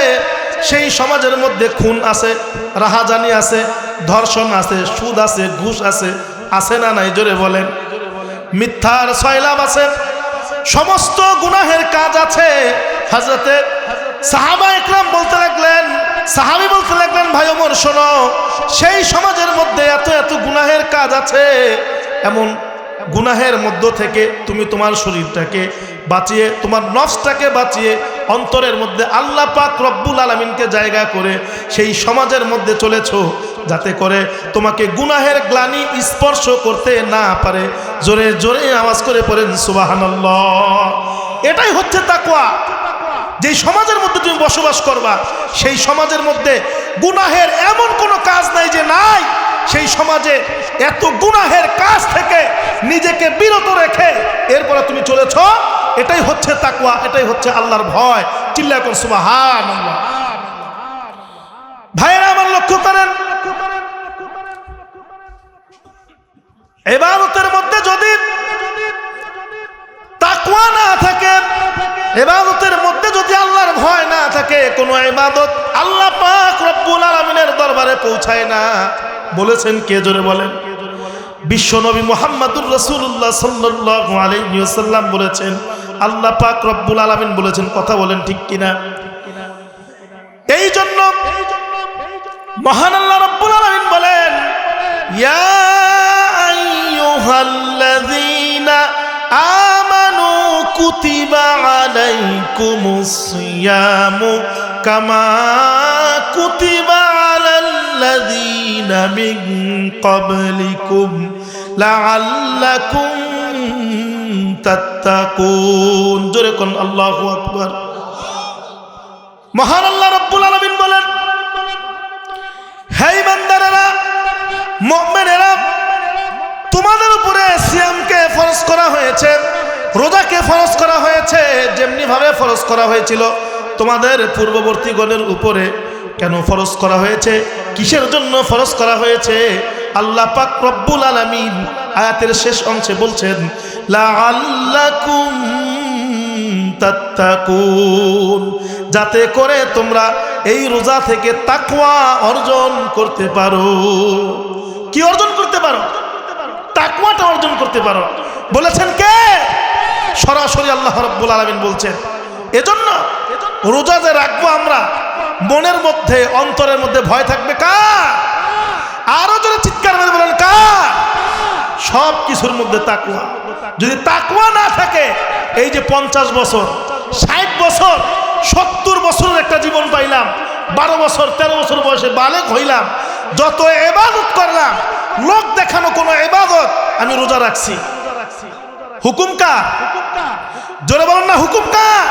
সেই সমাজের মধ্যে খুন আছে, রাহাজানি আছে, ধর্ষণ আছে, সুদ আছে, ঘুষ আছে, আছে না নাই জোরে বলেন? মিথ্যার সয়লাব আছে, সমস্ত গুনাহের কাজ আছে। হযরতে সাহাবা একরাম বলতে লাগলেন, সাহাবী বলতে লাগলেন, ভাই ওমর শোনো, সেই সমাজের মধ্যে এত এত গুনাহের কাজ আছে, এমন গুনাহের মধ্য থেকে তুমি তোমার শরীরটাকে বাঁচিয়ে, তোমার নফসটাকে বাঁচিয়ে অন্তরের মধ্যে আল্লাহ পাক রব্বুল আলামিনকে জায়গা করে সেই সমাজের মধ্যে চলেছো, যাতে করে তোমাকে গুনাহের গ্লানি স্পর্শ করতে না পারে। জোরে জোরে আওয়াজ করে পড়েন সুবহানাল্লাহ। এটাই হচ্ছে তাকওয়া। যেই সমাজের মধ্যে তুমি বসবাস করবা সেই সমাজের মধ্যে গুনাহের এমন কোনো কাজ নাই যে নাই, সেই সমাজে এত গুনাহের কাজ থেকে নিজেকে বিরত রেখে এরপরে তুমি চলেছ, এটাই হচ্ছে তাকওয়া, এটাই হচ্ছে আল্লাহর ভয়। চিল্লায় কোন সুবহানাল্লাহ। ভাইরা আমার লক্ষ্য করেন, ইবাদতের মধ্যে যদি তাকওয়া না থাকে, ইবাদতের মধ্যে যদি আল্লাহর ভয় না থাকে, কোন ইবাদত আল্লাহ পাক রব্বুল আলামিনের দরবারে পৌঁছায় না। বলেছেন কে? জোরে বলেন। বিশ্বনবী মুহাম্মদুর রাসূলুল্লাহ সাল্লাল্লাহু আলাইহি ওয়াসাল্লাম বলেছেন, আল্লাহ পাক রব্বুল আলামিন বলেছেন। কথা বলেন ঠিক কিনা? এই জন্য মহান আল্লাহ রব্বুল আলামিন বলেন, ইয়া আইয়ুহাল্লাযীনা আমানু কুতিবা আলাইকুমুস সিয়ামু কামা কুতিবা আলাল্লাযীনা মিন ক্বাবলিকুম লাআল্লাকুম তাত্তাকুন। জোরে কোন আল্লাহু আকবার। মহান আল্লাহ রাব্বুল আলামিন বলেন, হে ইমানদারেরা, মুমিনেরা, তোমাদের উপরে সিয়ামকে ফরজ করা হয়েছে, রোজাকে ফরজ করা হয়েছে, যেমনি ভাবে ফরজ করা হয়েছিল তোমাদের পূর্ববর্তীগণের উপরে। কেন ফরজ করা হয়েছে? কিসের জন্য ফরজ করা হয়েছে? আল্লাহ পাক রব্বুল আলামিন আয়াতের শেষ অংশে বলছেন লাআল্লাকুম তাত্তাকুন, যাতে করে তোমরা এই রোজা থেকে তাকওয়া অর্জন করতে পারো। কি অর্জন করতে পারো? তাকওয়াটা অর্জন করতে পারো। বলেছেন কে? সরাসরি আল্লাহ রাব্বুল আলামিন বলছেন। এজন্য রোজা যে রাখবো আমরা, মনের মধ্যে অন্তরের মধ্যে ভয় থাকবে কার? আরো জোরে চিৎকার মেরে বলেন কার? সব কিছুর মধ্যে তাকওয়া। যদি তাকওয়া না থাকে, এই যে 50 বছর 60 বছর 70 বছরের একটা জীবন পাইলাম, 12 বছর 13 বছর বয়সে বালেগ হইলাম, যত ইবাদত করলাম, লোক দেখানো কোনো ইবাদত আমি রোজা রাখছি, হুকুম কার? জোরে বলেন না হুকুম কার?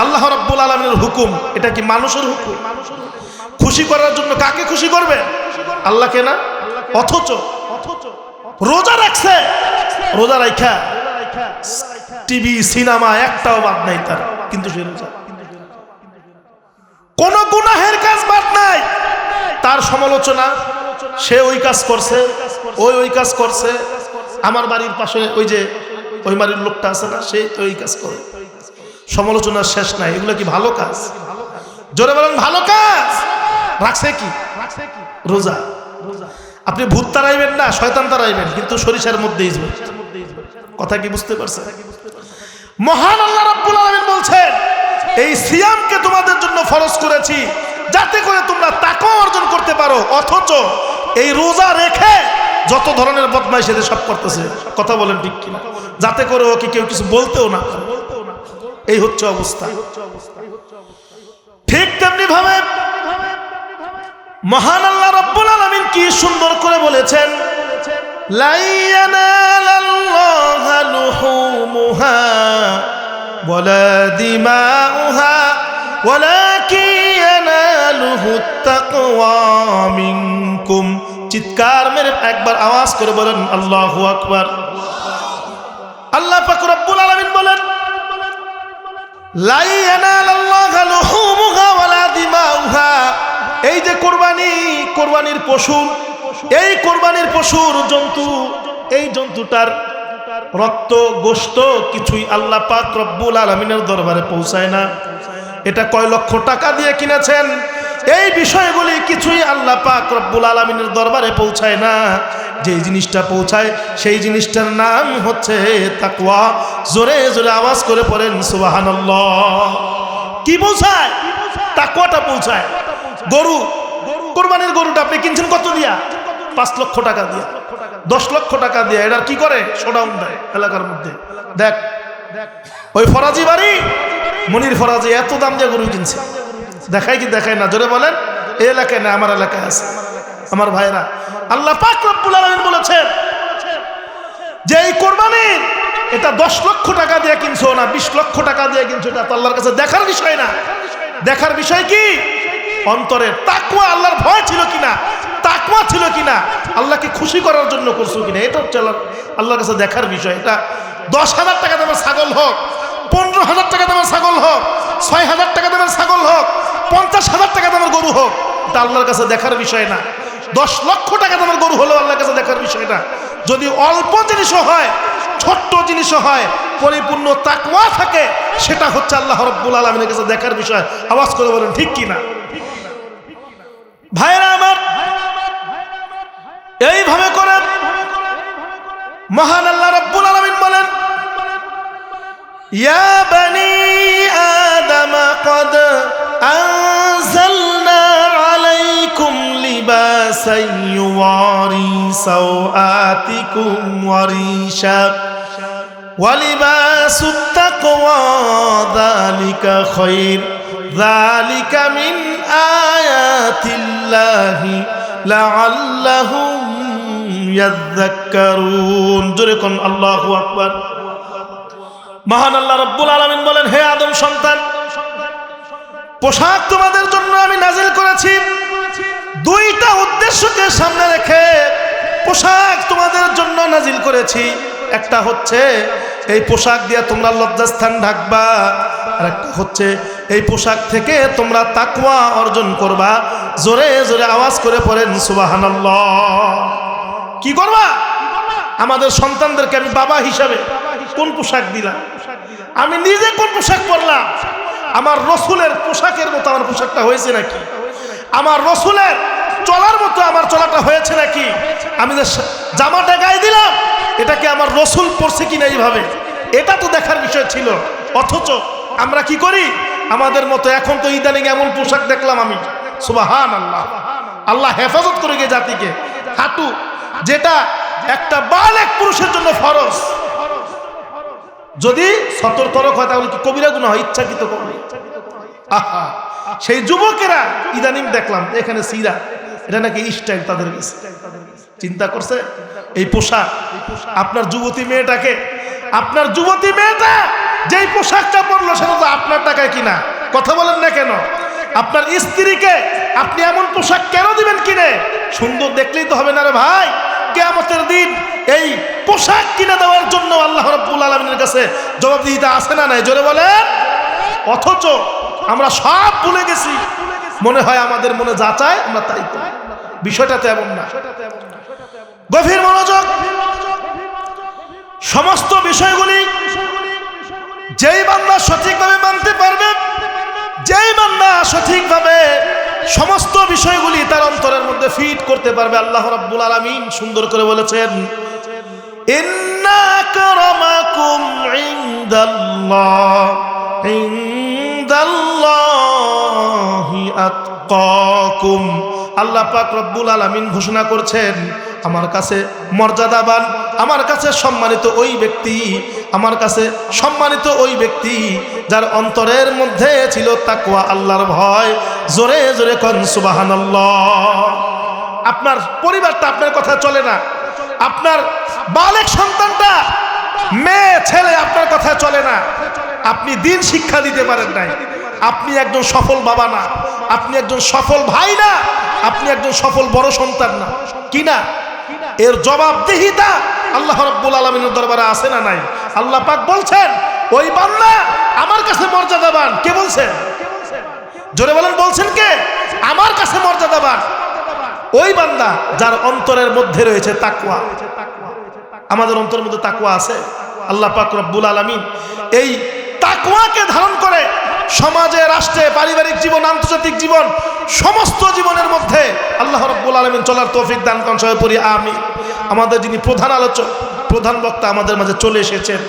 আল্লাহ রাব্বুল আলামিনের হুকুম। এটা কি মানুষের হুকুম? খুশি করার জন্য কাকে খুশি করবে? আল্লাহকে না। অথচ রোজা রাখছে, রোজা রাখা টিভি সিনেমা একটাও বাদ নাই তার, কিন্তু সে রোজা। কোন গুনাহের কাজ বাদ নাই, তার সমালোচনা, সে ওই কাজ করছে, ওই কাজ করছে। আমার বাড়ির পাশে ওই যে ওই বাড়ির লোকটা আছে না, সে ওই কাজ করে, সমালোচনার শেষ নাই। এগুলো কি ভালো কাজ? জোরে বলেন ভালো কাজ। রাখছে কি? রোজা। আপনি ভূত তাড়াইবেন না, শয়তান তাড়াইবেন, কিন্তু সরিষার মধ্যেই যাবে। কথা কি বুঝতে পারছেন? মহান আল্লাহ রাব্বুল আলামিন বলছেন, এই সিয়ামকে তোমাদের জন্য ফরজ করেছি যাতে করে তোমরা তাকওয়া অর্জন করতে পারো। অথচ এই রোজা রেখে যত ধরনের বদমাইশ এদের সব করতেছে। কথা বলেন ঠিক কিনা? যাতে করে ওকে কেউ কিছু বলতেও না। এই হচ্ছে অবস্থা। ঠিক তেমনি ভাবে মহান আল্লাহ রাব্বুল আলামিন কি সুন্দর করে বলেছেন, লা ইয়ানালাল্লাহু লুহুমুহা ওয়ালা দিমাউহা ওয়ালাকিন ইয়ানালুহুত তাকওয়া মিনকুম। চিৎকার মেরে একবার আওয়াজ করে বলেন আল্লাহু আকবার। আল্লাহ পাক রব্বুল আলামিন বলেন, লা ইয়ানালাল্লাহু লুহুমুহা ওয়ালা দিমাউহা। এই যে কোরবানির পশু, এই কোরবানির পশুর জন্তু, এই জন্তুটার রক্ত গোশত কিছুই আল্লাহ পাক রব্বুল আলামিনের দরবারে পৌঁছায় না। এটা কয় লক্ষ টাকা দিয়ে কিনেছেন, এই বিষয়গুলি কিছুই আল্লাহ পাক রব্বুল আলামিনের দরবারে পৌঁছায় না। যে জিনিসটা পৌঁছায় সেই জিনিসটার নাম হচ্ছে তাকওয়া। জোরে জোরে আওয়াজ করে পড়েন সুবহানাল্লাহ। কি পৌঁছায়? তাকওয়াটা পৌঁছায়। গরু, কোরবানির গরুটা আপনি কিনছেন কত দিয়া? 5 লক্ষ টাকা দিয়া, 10 লক্ষ টাকা দিয়া। এটার কি করে? শোডাউন দেয় এলাকার মধ্যে। দেখ ওই ফরাজি বাড়ি, মনির ফরাজি এত দাম দিয়ে গরু কিনছে। দেখায় কি দেখায় না? জোরে বলেন। এই এলাকায় না, আমার এলাকায় আছে। আমার ভাইরা, আল্লাহ পাক রব্বুল আলামিন বলেছেন যে এই কোরবানির এটা 10 লক্ষ টাকা দিয়ে কিনছো না 20 লক্ষ টাকা দিয়ে কিনছো, এটা তো আল্লাহর কাছে দেখার বিষয় না। দেখার বিষয় কি? অন্তরের তাকওয়া, আল্লাহর ভয় ছিল কিনা, তাকওয়া ছিল কিনা, আল্লাহকে খুশি করার জন্য করছো কিনা, এটা হচ্ছে আল্লাহর কাছে দেখার বিষয়। এটা 10,000 টাকা দামের ছাগল হোক, 15,000 টাকা দামের ছাগল হোক, 6,000 টাকা দামের ছাগল হোক, 50,000 টাকা দামের গরু হোক, এটা আল্লাহর কাছে দেখার বিষয় না। 10 লক্ষ টাকা দামের গরু হলেও আল্লাহর কাছে দেখার বিষয় না। যদি অল্প জিনিসও হয়, ছোট্ট জিনিসও হয়, পরিপূর্ণ তাকওয়া থাকে, সেটা হচ্ছে আল্লাহ রাব্বুল আলামিনের কাছে দেখার বিষয়। আওয়াজ করে বলেন ঠিক কিনা? ভাইরা আমার, এইভাবে করে মহান আল্লাহ রাব্বুল আলামিন বলেন, ইয়া বানি আদম ক্বাদ আনজালনা আলাইকুম লিবাসান ইউওয়ারি সাওআতিকুম ওয়া রিশা ওয়া লিবাসুত তাকওয়া যালিকা খায়র যালিকা মিন আয়াতিল্লাহি লাআল্লাহুম ইয়াযাক্কারুন। জোরে কোন আল্লাহু আকবার। মহান আল্লাহ রাব্বুল আলামিন বলেন, হে আদম সন্তান, পোশাক তোমাদের জন্য আমি নাজিল করেছি। দুইটা উদ্দেশ্যকে সামনে রেখে পোশাক তোমাদের জন্য নাজিল করেছি। একটা হচ্ছে এই পোশাক দিয়ে তোমরা লজ্জাস্থান ঢাকবা, আর একটা হচ্ছে এই পোশাক থেকে তোমরা তাকওয়া অর্জন করবা। জোরে জোরে আওয়াজ করে পড়েন সুবহানাল্লাহ। কি করবা? আমাদের সন্তানদেরকে আমি বাবা হিসাবে কোন পোশাক দিলাম? আমি নিজে কোন পোশাক পরলাম? আমার রসুলের পোশাকের মতো আমার পোশাকটা হয়েছে নাকি? আমার রসুলের চলার মতো আমার চলাটা হয়েছে নাকি? আমি যে জামাটা গায়ে দিলাম, এটা কি আমার রসুল পরছে কিনা এইভাবে? এটা তো দেখার বিষয় ছিল। অথচ আমরা কি করি? আমাদের মতো এখন তো ইদানিং এমন পোশাক দেখলাম আমি, সুবহানাল্লাহ, আল্লাহ হেফাজত করে গিয়ে জাতিকে, হাঁটু যেটা একটা বালেক পুরুষের জন্য ফরজ, যদি সতর্ক হয় তাহলে কি কবিরা গুনাহ হয়? ইচ্ছাকৃত করবে। আহা, সেই যুবকেরা ইদানিং দেখলাম এখানে সিরা, এটা নাকি স্টাইল তাদের কাছে। চিন্তা করছে এই পোশাক আপনার যুবতী মেয়েটাকে, আপনার যুবতী মেয়েটা যেই পোশাকটা পরলো সেটা তো আপনার টাকায় কিনা। কথা বলেন না কেন? আপনার স্ত্রীকে আপনি এমন পোশাক কেন দিবেন কিনে? সুন্দর দেখলেই তো হবে না রে ভাই। কিয়ামতের দিন এই পোশাক কিনে দেওয়ার জন্য আল্লাহ রাব্বুল আলামিনের কাছে জবাবদিহিতা আছে না নাই? জোরে বলেন। অথচ আমরা সব ভুলে গেছি, মনে হয় আমাদের মনে যা চায় আমরা তাই করি। বিষয়টা তো এমন না। গভীর মনোযোগ। সমস্ত বিষয়গুলি যেই বান্দা সঠিকভাবে মানতে পারবে, যেই বান্দা সঠিকভাবে সমস্ত বিষয়গুলি তার অন্তরের মধ্যে ফিট করতে পারবে, আল্লাহ রাব্বুল আলামিন সুন্দর করে বলেছেন, ইন্না আকরামাকুম ইনদাল্লাহি আতকাকুম। আল্লাহ পাক রব্বুল আলামিন ঘোষণা করছেন, আমার কাছে মর্যাদাবান, আমার কাছে সম্মানিত ওই ব্যক্তি, আমার কাছে সম্মানিত ওই ব্যক্তি যার অন্তরের মধ্যে ছিল তাকওয়া, আল্লাহর ভয়। জোরে জোরে কোন সুবহানাল্লাহ। আপনার পরিবারটা আপনার কথা চলে না, আপনার বালেক সন্তানটা, মেয়ে ছেলে আপনার কথা চলে না, আপনি দিন শিক্ষা দিতে পারেন নাই, আপনি একজন সফল বাবা না, আপনি একজন সফল ভাই না, আপনি একজন সফল বড় সন্তান না, কি না? এর জবাবদিহিতা আল্লাহ রাব্বুল আলামিনের দরবারে আছে না নাই? আল্লাহ পাক বলছেন, ওই বান্দা আমার কাছে মর্যাদাবান। কে বলছেন? জোরে বলেন, বলছেন কে? আমার কাছে মর্যাদাবান ওই বান্দা যার অন্তরের মধ্যে রয়েছে তাকওয়া। আমাদের অন্তরের মধ্যে তাকওয়া আছে। আল্লাহ পাক রব্বুল আলামিন এই তাকওয়াকে ধারণ করে সমাজে, রাষ্ট্রে, পারিবারিক জীবন, আন্তর্জাতিক জীবন, সমস্ত জীবনের মধ্যে আল্লাহ রাব্বুল আলামিন চলার তৌফিক দান করুন। সবাই পড়ি আমিন। আমাদের যিনি প্রধান আলোচক, প্রধান বক্তা আমাদের মাঝে চলে এসেছেন,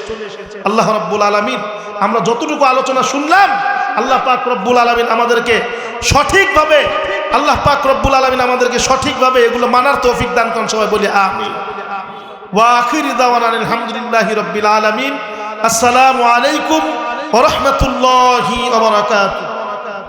আল্লাহ রাব্বুল আলামিন আমরা যতটুকু আলোচনা শুনলাম, আল্লাহ পাক রব্বুল আলামিন আমাদেরকে সঠিকভাবে, আল্লাহ পাক রব্বুল আলামিন আমাদেরকে সঠিকভাবে এগুলো মানার তৌফিক দান করুন। সবাই বলি আমিন। ওয়া আখিরু দাওয়ানা আলহামদুলিল্লাহি রাব্বিল আলামিন। আসসালামু আলাইকুম ওয়া রাহমাতুল্লাহি ওয়া বারাকাতুহু।